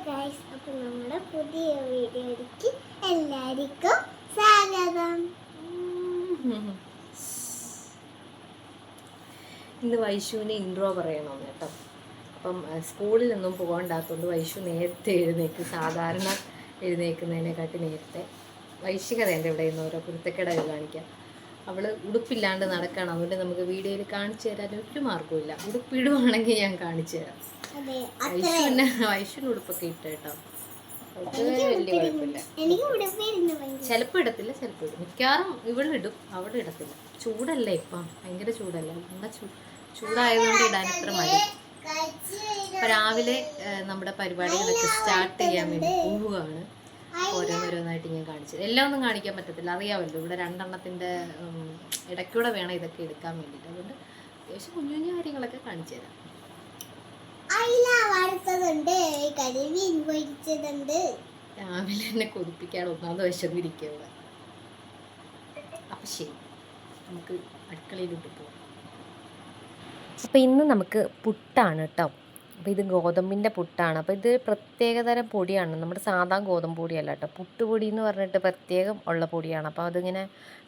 Guys, അപ്പോൾ നമ്മുടെ പുതിയ വീഡിയോയിലേക്ക് എല്ലാവർക്കും സ്വാഗതം. ഇന്ന് വൈശുവിന് ഇൻട്രോ പറയണം കേട്ടോ. അപ്പം സ്കൂളിലൊന്നും പോകണ്ടാത്തതുകൊണ്ട് വൈശു നേരത്തെ എഴുന്നേക്ക്, സാധാരണ എഴുന്നേൽക്കുന്നതിനെക്കാട്ടി നേരത്തെ. വൈശികത എൻ്റെ ഇവിടെ നിന്ന് ഓരോ കുരുത്തക്കേടൊക്കെ കാണിക്കാം. അവൾ ഉടുപ്പില്ലാണ്ട് നടക്കണം, അതുകൊണ്ട് നമുക്ക് വീഡിയോയിൽ കാണിച്ചു തരാൻ ഒരു മാർഗമില്ല. ഉടുപ്പിടുവാണെങ്കിൽ ഞാൻ കാണിച്ചു തരാം. വൈശുവിന് ഉടുപ്പൊക്കെ ഇട്ട് കേട്ടോ, വലിയ കുഴപ്പമില്ല. ചിലപ്പോൾ ഇടത്തില്ല, ചിലപ്പോൾ ഇടും. മിക്കവാറും ഇവളിടും, അവിടെ ഇടത്തില്ല. ചൂടല്ലേ ഇപ്പം, ഭയങ്കര ചൂടല്ലേ. നമ്മുടെ ചൂടായതുകൊണ്ട് ഇടാൻ ഇത്ര മതി. അപ്പം രാവിലെ നമ്മുടെ പരിപാടികളൊക്കെ സ്റ്റാർട്ട് ചെയ്യാൻ വേണ്ടി പോവുകയാണ്. ഓരോന്നോരോന്നായിട്ട് ഞാൻ കാണിച്ചത്. എല്ലാം ഒന്നും കാണിക്കാൻ പറ്റത്തില്ല, അറിയാമല്ലോ. ഇവിടെ രണ്ടെണ്ണത്തിൻ്റെ ഇടയ്ക്കൂടെ വേണം ഇതൊക്കെ എടുക്കാൻ വേണ്ടിയിട്ട്. അതുകൊണ്ട് അത്യാവശ്യം കുഞ്ഞു കുഞ്ഞു കാര്യങ്ങളൊക്കെ കാണിച്ചു തരാം. രാവിലെ എന്നെ കൊതിപ്പിക്കാൻ ഒന്നാമത് വിശന്നിരിക്കുക ഇവിടെ. അപ്പം ശരി, നമുക്ക് അടുക്കളയിലോട്ട് പോകാം. അപ്പോൾ ഇന്ന് നമുക്ക് പുട്ടാണ് കേട്ടോ. അപ്പോൾ ഇത് ഗോതമ്പിൻ്റെ പുട്ടാണ്. അപ്പോൾ ഇത് പ്രത്യേകതരം പൊടിയാണ്, നമ്മുടെ സാധാ ഗോതമ്പ് പൊടിയല്ല കേട്ടോ. പുട്ടുപൊടി എന്ന് പറഞ്ഞിട്ട് പ്രത്യേകം ഉള്ള പൊടിയാണ്. അപ്പോൾ അതിങ്ങനെ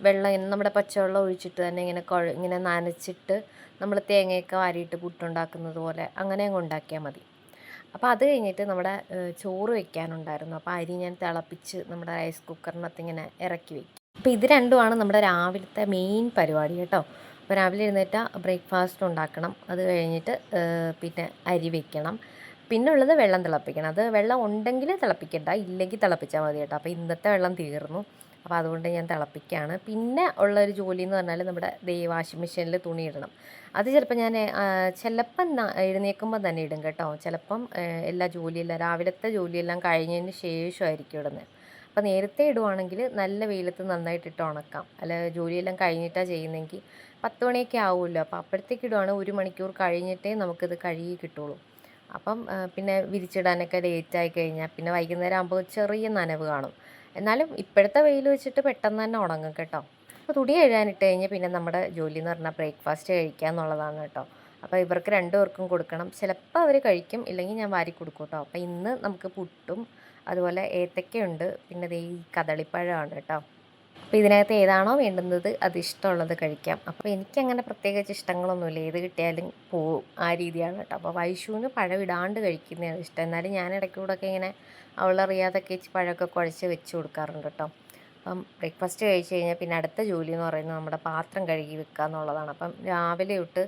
വെള്ളം, നമ്മുടെ പച്ചവെള്ളം ഒഴിച്ചിട്ട് തന്നെ ഇങ്ങനെ നനച്ചിട്ട് നമ്മൾ തേങ്ങയൊക്കെ വാരിയിട്ട് പുട്ടുണ്ടാക്കുന്നത് പോലെ അങ്ങനെ അങ്ങ് ഉണ്ടാക്കിയാൽ മതി. അപ്പോൾ അത് കഴിഞ്ഞിട്ട് നമ്മുടെ ചോറ് വയ്ക്കാനുണ്ടായിരുന്നു. അപ്പോൾ അരി ഞാൻ തിളപ്പിച്ച് നമ്മുടെ റൈസ് കുക്കറിനകത്ത് ഇങ്ങനെ ഇറക്കി വയ്ക്കും. അപ്പോൾ ഇത് രണ്ടുമാണ് നമ്മുടെ രാവിലത്തെ മെയിൻ പരിപാടി കേട്ടോ. അപ്പോൾ രാവിലെ എഴുന്നേറ്റ് ബ്രേക്ക്ഫാസ്റ്റ് ഉണ്ടാക്കണം, അത് കഴിഞ്ഞിട്ട് പിന്നെ അരി വെക്കണം, പിന്നെ ഉള്ളത് വെള്ളം തിളപ്പിക്കണം. അത് വെള്ളം ഉണ്ടെങ്കിൽ തിളപ്പിക്കണ്ട, ഇല്ലെങ്കിൽ തിളപ്പിച്ചാൽ മതി കേട്ടോ. അപ്പോൾ ഇന്നത്തെ വെള്ളം തീർന്നു, അപ്പോൾ അതുകൊണ്ട് ഞാൻ തിളപ്പിക്കുകയാണ്. പിന്നെ ഉള്ളൊരു ജോലി എന്ന് പറഞ്ഞാൽ നമ്മുടെ വാഷിംഗ് മെഷീനിൽ തുണി ഇടണം. അത് ചിലപ്പോൾ ഞാൻ ചിലപ്പം എഴുന്നേൽക്കുമ്പോൾ തന്നെ ഇടും കേട്ടോ. ചിലപ്പം എല്ലാ ജോലിയെല്ലാം രാവിലത്തെ ജോലിയെല്ലാം കഴിഞ്ഞതിന് ശേഷമായിരിക്കും ഇടുന്നത്. അപ്പോൾ നേരത്തെ ഇടുവാണെങ്കിൽ നല്ല വെയിലത്ത് നന്നായിട്ടിട്ട് ഉണക്കാം. അല്ല, ജോലിയെല്ലാം കഴിഞ്ഞിട്ടാണ് ചെയ്യുന്നതെങ്കിൽ 10 മണിയൊക്കെ ആവുമല്ലോ. അപ്പോൾ അപ്പോഴത്തേക്ക് ഇടുവാണെങ്കിൽ 1 മണിക്കൂർ കഴിഞ്ഞിട്ടേ നമുക്കിത് കഴുകി കിട്ടുള്ളൂ. അപ്പം പിന്നെ വിരിച്ചിടാനൊക്കെ ലേറ്റായി കഴിഞ്ഞാൽ പിന്നെ വൈകുന്നേരം ആകുമ്പോൾ ചെറിയ നനവ് കാണും. എന്നാലും ഇപ്പോഴത്തെ വെയിൽ വെച്ചിട്ട് പെട്ടെന്ന് തന്നെ ഉണങ്ങും കേട്ടോ. അപ്പോൾ തുണി കഴുകാനിട്ട് കഴിഞ്ഞാൽ പിന്നെ നമ്മുടെ ജോലി എന്ന് പറഞ്ഞാൽ ബ്രേക്ക്ഫാസ്റ്റ് കഴിക്കുക എന്നുള്ളതാണ് കേട്ടോ. അപ്പോൾ ഇവർക്ക് 2 പേർക്കും കൊടുക്കണം. ചിലപ്പോൾ അവർ കഴിക്കും, ഇല്ലെങ്കിൽ ഞാൻ വാരി കൊടുക്കും കേട്ടോ. അപ്പോൾ ഇന്ന് നമുക്ക് പുട്ടും അതുപോലെ ഏത്തക്കയുണ്ട്, പിന്നെ ഈ കദളിപ്പഴമാണ് കേട്ടോ. അപ്പോൾ ഇതിനകത്ത് ഏതാണോ വേണ്ടുന്നത് അത് ഇഷ്ടമുള്ളത് കഴിക്കാം. അപ്പോൾ എനിക്കങ്ങനെ പ്രത്യേകിച്ച് ഇഷ്ടങ്ങളൊന്നുമില്ല, ഏത് കിട്ടിയാലും പോവും, ആ രീതിയാണ് കേട്ടോ. അപ്പോൾ വൈശുവിന് പഴം ഇടാണ്ട് കഴിക്കുന്നതാണ് ഇഷ്ടം. എന്നാലും ഞാൻ ഇടയ്ക്കൂടെയൊക്കെ ഇങ്ങനെ അവളറിയാതൊക്കെ പഴമൊക്കെ കുഴച്ച് വെച്ച് കൊടുക്കാറുണ്ട് കേട്ടോ. അപ്പം ബ്രേക്ക്ഫാസ്റ്റ് കഴിച്ച് കഴിഞ്ഞാൽ പിന്നെ അടുത്ത ജോലി എന്ന് പറയുന്നത് നമ്മുടെ പാത്രം കഴുകി വെക്കുക എന്നുള്ളതാണ്. അപ്പം രാവിലെ തൊട്ട്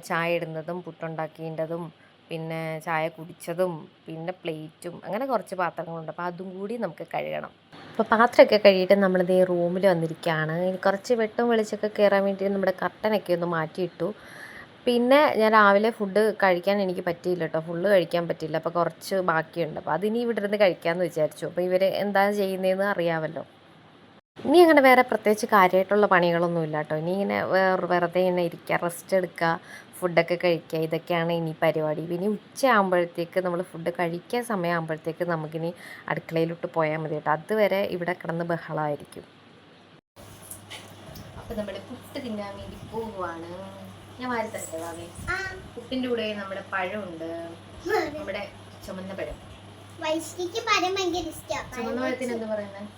ചായ ഇടുന്നതും പുട്ടുണ്ടാക്കിയതും പിന്നെ ചായ കുടിച്ചതും പിന്നെ പ്ലേറ്റും അങ്ങനെ കുറച്ച് പാത്രങ്ങളുണ്ട്. അപ്പോൾ അതും കൂടി നമുക്ക് കഴുകണം. അപ്പോൾ പാത്രമൊക്കെ കഴുകിയിട്ട് നമ്മളിതേ റൂമിൽ വന്നിരിക്കുകയാണ്. ഇനി കുറച്ച് വെട്ടവും വെളിച്ചൊക്കെ കയറാൻ വേണ്ടി നമ്മുടെ കർട്ടനൊക്കെ ഒന്ന് മാറ്റിയിട്ടു. പിന്നെ ഞാൻ രാവിലെ ഫുഡ് കഴിക്കാൻ എനിക്ക് പറ്റിയില്ല കേട്ടോ, ഫുള്ള് കഴിക്കാൻ പറ്റില്ല. അപ്പോൾ കുറച്ച് ബാക്കിയുണ്ട്. അപ്പോൾ അതിനി ഇവിടെ ഇരുന്ന് കഴിക്കാമെന്ന് വിചാരിച്ചു. അപ്പോൾ ഇവർ എന്താ ചെയ്യുന്നതെന്ന് അറിയാമല്ലോ. ഇനി അങ്ങനെ വേറെ പ്രത്യേകിച്ച് കാര്യമായിട്ടുള്ള പണികളൊന്നുമില്ല കേട്ടോ. ഇനി ഇങ്ങനെ വെറുതെ ഇങ്ങനെ ഇരിക്കുക, റെസ്റ്റ് എടുക്കുക, ഫുഡൊക്കെ കഴിക്കുക, ഇതൊക്കെയാണ് ഇനി പരിപാടി. പിന്നെ ഉച്ചയാകുമ്പോഴത്തേക്ക് നമ്മൾ ഫുഡ് കഴിക്കാൻ സമയമാകുമ്പോഴത്തേക്ക് നമുക്കിനി അടുക്കളയിലോട്ട് പോയാൽ മതി കേട്ടോ. അതുവരെ ഇവിടെ കിടന്ന് ബഹളമായിരിക്കും. അപ്പോൾ നമ്മുടെ പുട്ട് തിന്നാൻ വേണ്ടി പോവുകയാണ്. ഞാൻ വാരി തരട്ടെ. പുട്ടിൻ്റെ കൂടെ നമ്മുടെ പഴമുണ്ട്, നമ്മുടെ ചുമന്ന പഴം. ചുമന്ന പഴത്തിന് എന്താ പറയുന്നത്?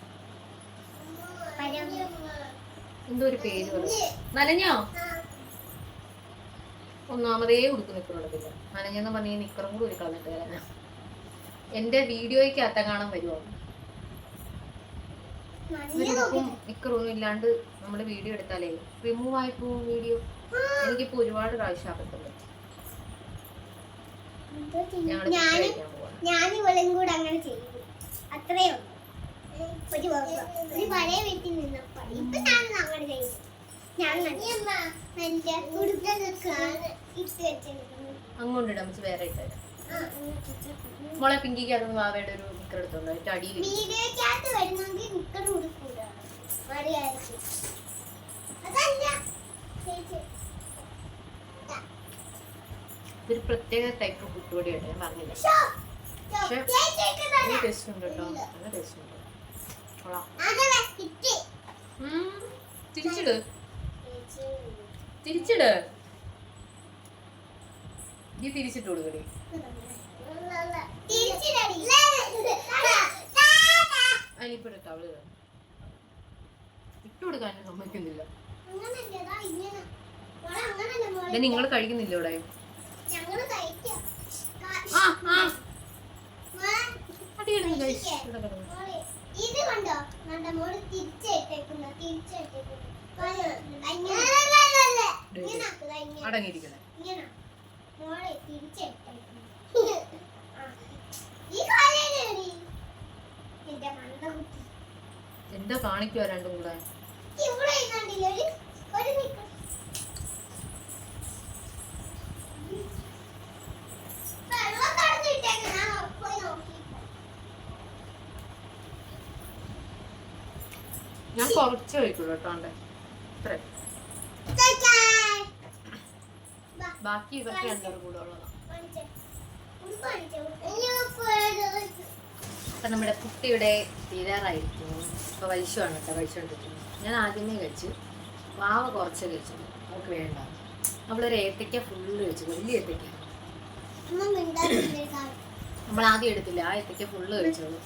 എന്തോ ഒരു പേര് പറയും. നനഞ്ഞോ? ഒന്നാമതേ ഉടുക്ക് നിക്കറുള്ളതില്ല. നനഞ്ഞെന്ന് പറഞ്ഞ നിക്കറും കൂടി ഒരു കളഞ്ഞിട്ട് വരാനാ. എന്റെ വീഡിയോയ്ക്ക് അത്തങ്ങാണം വരുമോ? നിക്കറൊന്നും ഇല്ലാണ്ട് നമ്മൾ വീഡിയോ എടുത്താലേ റിമൂവ് ആയി പോവും വീഡിയോ. എനിക്കിപ്പോ ഒരുപാട് പ്രാവശ്യം ആകത്തുള്ളൂ. അങ്ങോട്ട് നമുക്ക് വേറെ ഇട്ടേരാം. മോളെ പിങ്കിക്ക് അതൊന്ന് വാവയുടെ ഒരു നിക്കർ എടുത്തോണ്ട് ഏറ്റവും അടിയിൽ ഇതൊരു പ്രത്യേക ടൈപ്പ് പുട്ടുപൊടിയാണ്, ഞാൻ പറഞ്ഞില്ല. പക്ഷെ നല്ല ടേസ്റ്റ് ഉണ്ട് കേട്ടോ, നല്ല ടേസ്റ്റ് ഉണ്ട്. തിരിച്ചിട്, തിരിച്ചിട്. നീ തിരിച്ചിട്ട് കൊടുക്കടി. എന്നിട്ട് അവള് ഇട്ട് കൊടുക്കാൻ സമ്മതിക്കുന്നില്ല. അങ്ങനല്ലേ, ദാ ഇങ്ങനെ. മോളെ അങ്ങനല്ലേ മോളെ. ഇത് നിങ്ങൾ കഴിക്കുന്നില്ല ഇവിടെ? ഞങ്ങള് കഴിക്കാം. മോളെ മോളെ, ഇത് കണ്ടോ? കണ്ടോ മോള് തിരിച്ചിട്ടേക്കുന്നു, തിരിച്ചിട്ടേക്കുന്നു. അടങ്ങിയിരിക്കണേ. ഇങ്ങനെ മോളെ തിരിച്ചിട്ടേക്കുന്നു. ഈ കാലേനടി എന്റെ മണ്ടകുട്ടി എന്താ കാണിക്കുവാ രണ്ടും കൂടെ? ഇവിടെ കണ്ടില്ല ഒരു മിനിറ്റ്. വെള്ളം കടന്നിട്ടേക്ക്, ഞാൻ പോയി നോക്കി. ഞാൻ കുറച്ച് കഴിക്കുള്ളൂ കേട്ടോ. ഇത്രേ ബാക്കി ഇതൊക്കെ എന്തായാലും കൂടെ ഉള്ളതാണ്. അപ്പൊ നമ്മുടെ കുട്ടിയുടെ തീരാറായിരിക്കുന്നു. ഇപ്പൊ വലിച്ചുമാണ് കേട്ടോ കഴിച്ചോണ്ടിരിക്കുന്നത്. ഞാൻ ആദ്യമേ കഴിച്ചു, വാവ കുറച്ച് കഴിച്ചു, അവൾക്ക് വേണ്ട. അവളൊരു ഏത്തയ്ക്ക ഫുള്ള് കഴിച്ചു, വലിയ ഏത്തയ്ക്ക. നമ്മൾ ആദ്യം എടുത്തില്ല, ആ ഏത്തയ്ക്ക ഫുള്ള് കഴിച്ചോളൂ.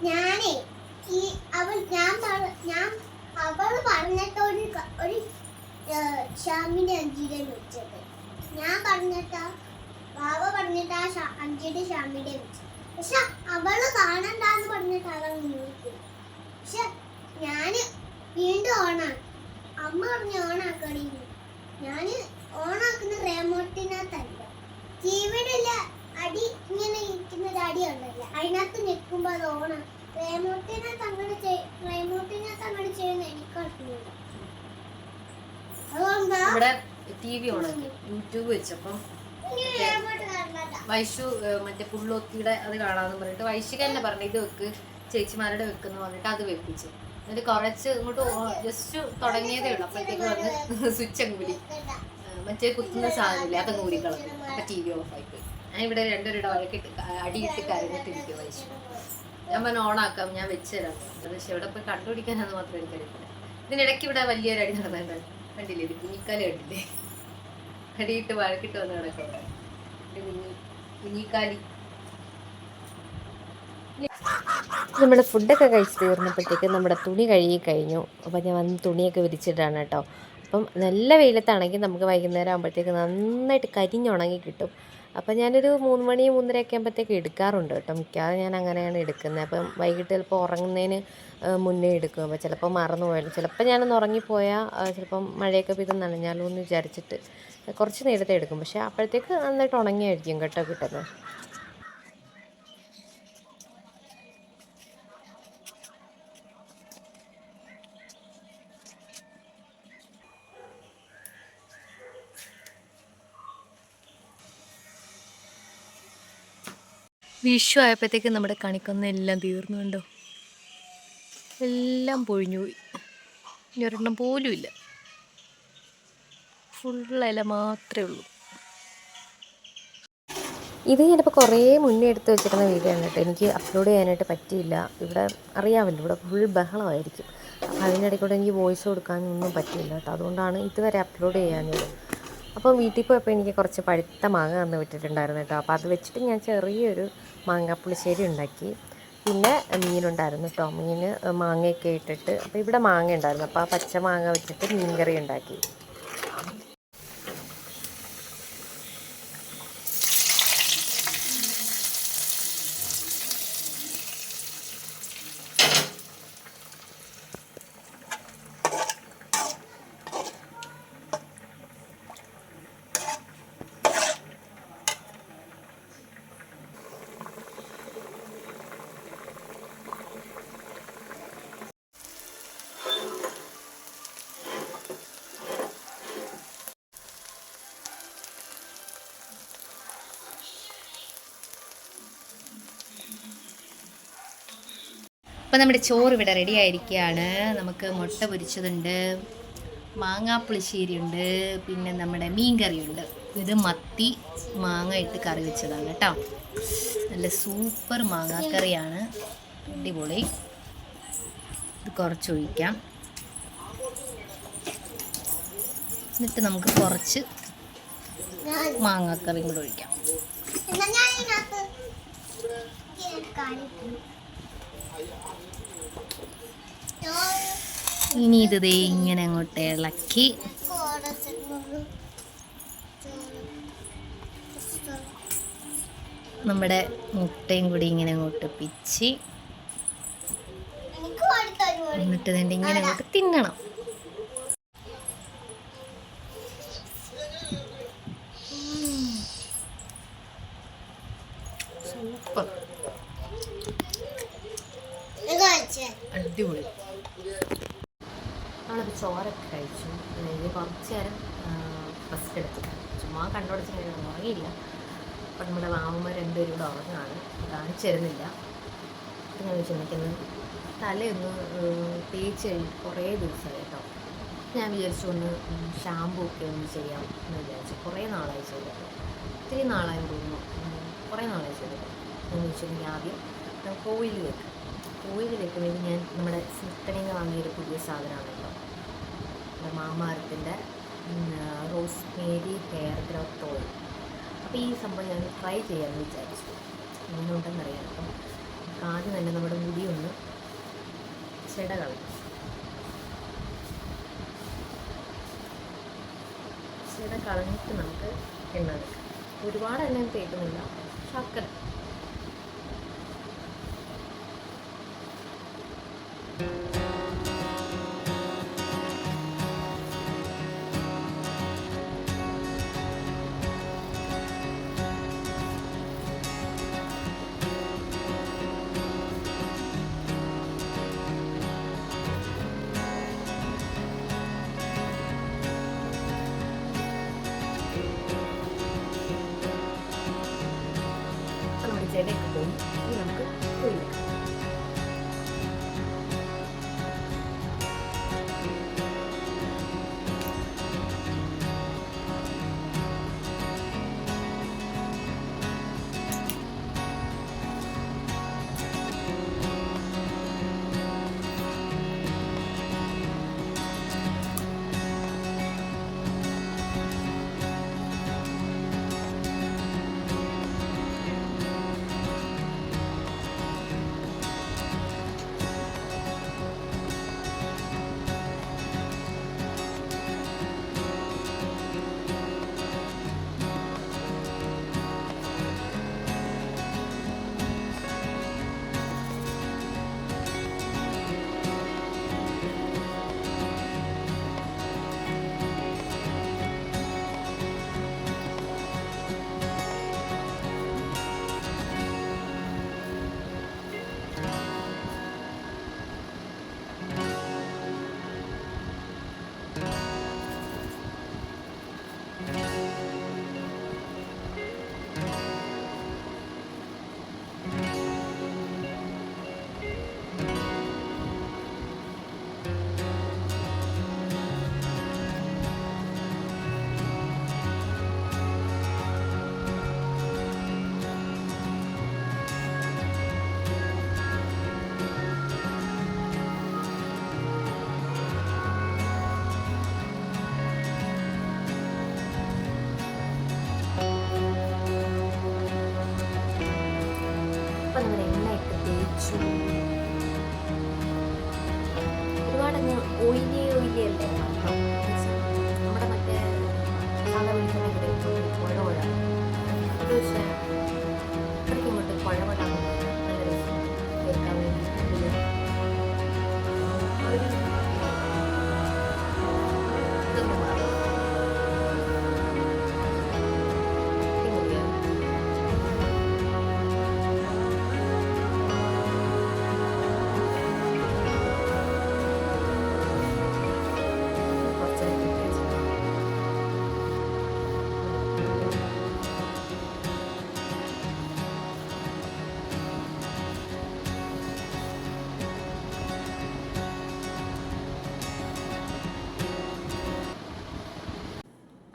ഞാനേ ഈ അവള് പറഞ്ഞിട്ട് ഒരു ഷാമിന്റെ അഞ്ചിടെ വെച്ചത് ഞാൻ പറഞ്ഞിട്ടാ, ബാബ പറഞ്ഞിട്ടാ അഞ്ചിയുടെ ഷാമിന്റെ വെച്ചത്. പക്ഷെ അവള് കാണണ്ടാന്ന് പറഞ്ഞിട്ട് അവൾ നോക്കി. പക്ഷെ ഞാന് വീണ്ടും ഓണാക്കി. അമ്മ പറഞ്ഞ് ഓണാക്കടി. ഞാന് ഓണാക്കുന്ന റേമോട്ടിനകത്തല്ല, ടിവിയുടെ അടി ഇങ്ങനെ ഇരിക്കുന്ന ഒരു അടി ഉണ്ടല്ല, അതിനകത്ത് നിൽക്കുമ്പോ അത് ഓണാ. റേമോട്ടിനകത്ത് അങ്ങനെ ചെയ്യുന്ന എനിക്ക് അറിഞ്ഞൂടാ. ഇവിടെ TV ഓണാക്കി യൂട്യൂബ് വെച്ചപ്പം വൈശു മറ്റേ പുള്ളൊത്തിയുടെ അത് കാണാന്ന് പറഞ്ഞിട്ട് വൈശിക തന്നെ പറഞ്ഞു ഇത് വെക്ക് ചേച്ചിമാരുടെ വെക്കെന്ന് പറഞ്ഞിട്ട് അത് വെപ്പിച്ചു. എന്നിട്ട് കുറച്ച് ഇങ്ങോട്ട് ജസ്റ്റ് തുടങ്ങിയതേ ഉള്ളൂ, അപ്പോഴത്തേക്ക് വന്ന് സ്വിച്ച് അങ്ങ് വിളി മറ്റേ കുത്തുന്ന സാധനമില്ലേ അതങ്ങ് ഊരിക്കളഞ്ഞു. അപ്പൊ TV ഓഫായിപ്പോയി. ഞാൻ ഇവിടെ രണ്ടുപേരുടെ വഴക്കിട്ട് അടിയിട്ട് കരഞ്ഞിട്ടിരിക്കും വൈശു. ഞാൻ പറഞ്ഞ ഓണാക്കാം, ഞാൻ വെച്ച് തരാം. പക്ഷെ ഇവിടെ പോയി കണ്ടുപിടിക്കാനെന്ന് മാത്രം എനിക്കറിയില്ല. ഇതിനിടയ്ക്ക് ഇവിടെ വലിയൊരു അടി നടന്നിട്ടുണ്ട്, കണ്ടില്ലേ? ഇത് കുഞ്ഞിക്കാല് കണ്ടില്ലേ? അടിയിട്ട് വഴക്കിട്ട് വന്ന് കിടക്കുക കുഞ്ഞിക്കാലി. നമ്മുടെ ഫുഡൊക്കെ കഴിച്ച് തീർന്നപ്പോഴത്തേക്കും നമ്മുടെ തുണി കഴുകി കഴിഞ്ഞു. അപ്പം ഞാൻ വന്ന് തുണിയൊക്കെ വിരിച്ചിട്ടാണ് കേട്ടോ. അപ്പം നല്ല വെയിലത്താണെങ്കിൽ നമുക്ക് വൈകുന്നേരം ആകുമ്പോഴത്തേക്ക് നന്നായിട്ട് കരിഞ്ഞുണങ്ങി കിട്ടും. അപ്പം ഞാനൊരു 3 മണി 3:30 ഒക്കെ ആകുമ്പോഴത്തേക്ക് എടുക്കാറുണ്ട് കേട്ടോ. മിക്കവാറും ഞാൻ അങ്ങനെയാണ് എടുക്കുന്നത്. അപ്പം വൈകിട്ട് ചിലപ്പോൾ ഉറങ്ങുന്നതിന് മുന്നേ എടുക്കും. അപ്പോൾ ചിലപ്പോൾ മറന്നു പോയാലും, ചിലപ്പോൾ ഞാനൊന്ന് ഉറങ്ങിപ്പോയാൽ ചിലപ്പം മഴയൊക്കെ പെയ്ത് നനഞ്ഞാലോ എന്ന് വിചാരിച്ചിട്ട് കുറച്ച് നേരത്തെ എടുക്കും. പക്ഷേ അപ്പോഴത്തേക്ക് നന്നായിട്ട് ഉണങ്ങിയായിരിക്കും കേട്ടോ കിട്ടുന്നത്. വിഷു ആയപ്പോഴത്തേക്കും നമ്മുടെ കണിക്കൊന്ന എല്ലാം തീർന്നുണ്ടോ, എല്ലാം പൊഴിഞ്ഞു പോയി. ഇനി ഒരെണ്ണം പോലും ഇല്ല, ഫുൾ ഇല മാത്രമേ ഉള്ളൂ. ഇത് ഞാനിപ്പോൾ കുറേ മുന്നേ എടുത്ത് വെച്ചിരുന്ന വീഡിയോ ആണ് കേട്ടോ. എനിക്ക് അപ്ലോഡ് ചെയ്യാനായിട്ട് പറ്റിയില്ല. ഇവിടെ അറിയാമല്ലോ, ഇവിടെ ഫുൾ ബഹളമായിരിക്കും. അപ്പോൾ അതിനിടയ്ക്കൂടെ എനിക്ക് വോയിസ് കൊടുക്കാനൊന്നും പറ്റിയില്ല കേട്ടോ. അതുകൊണ്ടാണ് ഇതുവരെ അപ്ലോഡ് ചെയ്യാഞ്ഞത്. അപ്പോൾ വീട്ടിൽ പോയപ്പോൾ എനിക്ക് കുറച്ച് പഴുത്ത മാങ്ങ തന്ന് വിട്ടിട്ടുണ്ടായിരുന്നു കേട്ടോ. അപ്പോൾ അത് വെച്ചിട്ട് ഞാൻ ചെറിയൊരു മാങ്ങാപ്പുളിശ്ശേരി ഉണ്ടാക്കി. പിന്നെ മീനുണ്ടായിരുന്നു കേട്ടോ. മീൻ മാങ്ങയൊക്കെ ഇട്ടിട്ട്, അപ്പോൾ ഇവിടെ മാങ്ങ ഉണ്ടായിരുന്നു, അപ്പോൾ ആ പച്ച മാങ്ങ വെച്ചിട്ട് മീൻ കറി ഉണ്ടാക്കി. അപ്പോൾ നമ്മുടെ ചോറ് ഇവിടെ റെഡി ആയിരിക്കുകയാണ്. നമുക്ക് മുട്ട പൊരിച്ചതുണ്ട്, മാങ്ങാപ്പുളിശ്ശേരി ഉണ്ട്, പിന്നെ നമ്മുടെ മീൻ കറിയുണ്ട്. ഇത് മത്തി മാങ്ങ ഇട്ട് കറി വെച്ചതാണ് കേട്ടോ. നല്ല സൂപ്പർ മാങ്ങാക്കറിയാണ്, അടിപൊളി. ഇത് കുറച്ചൊഴിക്കാം, എന്നിട്ട് നമുക്ക് കുറച്ച് മാങ്ങാക്കറിയും കൂടെ ഒഴിക്കാം. ഇനി ഇത് ദേ ഇങ്ങനെ അങ്ങോട്ട് ഇളക്കി നമ്മുടെ മുട്ടയും കൂടി ഇങ്ങനെ അങ്ങോട്ട് പിച്ചി എന്നിട്ട് തന്നെ ഇങ്ങനെ അങ്ങോട്ട് തിന്നണം. സൂപ്പർ, അടിപൊളി. നമ്മളിപ്പോൾ ചോറൊക്കെ കഴിച്ചു. ഇത് കുറച്ച് നേരം റെസ്റ്റ് എടുത്തു. ചുമ്മാ കണ്ടുപിടിച്ച് കഴിഞ്ഞാൽ ഉറങ്ങിയില്ല. അപ്പം നമ്മുടെ മാമന്മാർ രണ്ടുപേരും കൂടെ ഉറങ്ങാണ്, കാണിച്ചു തരുന്നില്ല. അപ്പം ഞാൻ വിചാരിക്കുന്നത് തലയൊന്ന് തേച്ച് കഴിഞ്ഞിട്ട് കുറേ ദിവസമായി കേട്ടോ. ഞാൻ വിചാരിച്ചു ഒന്ന് ഷാമ്പൂ ഒക്കെ ഒന്ന് ചെയ്യാം എന്ന് വിചാരിച്ചു. കുറേ നാളായി ചെയ്തിട്ട്, ഒത്തിരി നാളായി തോന്നുന്നു, കുറേ നാളായി ചെയ്തിട്ട്. എന്ന് വെച്ചിട്ടുണ്ടെങ്കിൽ ആദ്യം നമുക്ക് ഓയിൽ വെക്കാം. ഓയിൽ വെക്കുന്നതിന് ഞാൻ നമ്മുടെ സിൽക്കണിയിൽ നിന്ന് വാങ്ങിയൊരു പുതിയ സാധനമാണ് കേട്ടോ, നമ്മുടെ മാമാർത്തിൻ്റെ റോസ്മേരി ഹെയർ ഗ്രോത്ത് ഓയിൽ. അപ്പോൾ ഈ സംഭവം ഞാൻ ട്രൈ ചെയ്യാമെന്ന് വിചാരിച്ചു. എങ്ങനെ ഉണ്ടെന്നറിയാം. അപ്പം ആദ്യം തന്നെ നമ്മുടെ മുടി ഒന്ന് ചെട കളയും. ചെട കളഞ്ഞിട്ട് നമുക്ക് എണ്ണ വെക്കാം. ഒരുപാട് എണ്ണ തേക്കുന്നില്ല, ശർക്കര. ചെടയൊക്കെ പോയി. ഇനി നമുക്ക് കൊയ്യാം. ഒരുപാടങ്ങ് ഓയിലി അല്ലേ നമ്മുടെ മറ്റേ സാധാ വെളിച്ചെണ്ണ കുഴവഴ. അത് പക്ഷേ അത്രയ്ക്ക് ഇങ്ങോട്ട് കുഴവഴാകുമ്പോൾ നല്ല രസം കേൾക്കാൻ വേണ്ടി ഇതൊന്നും മാറും.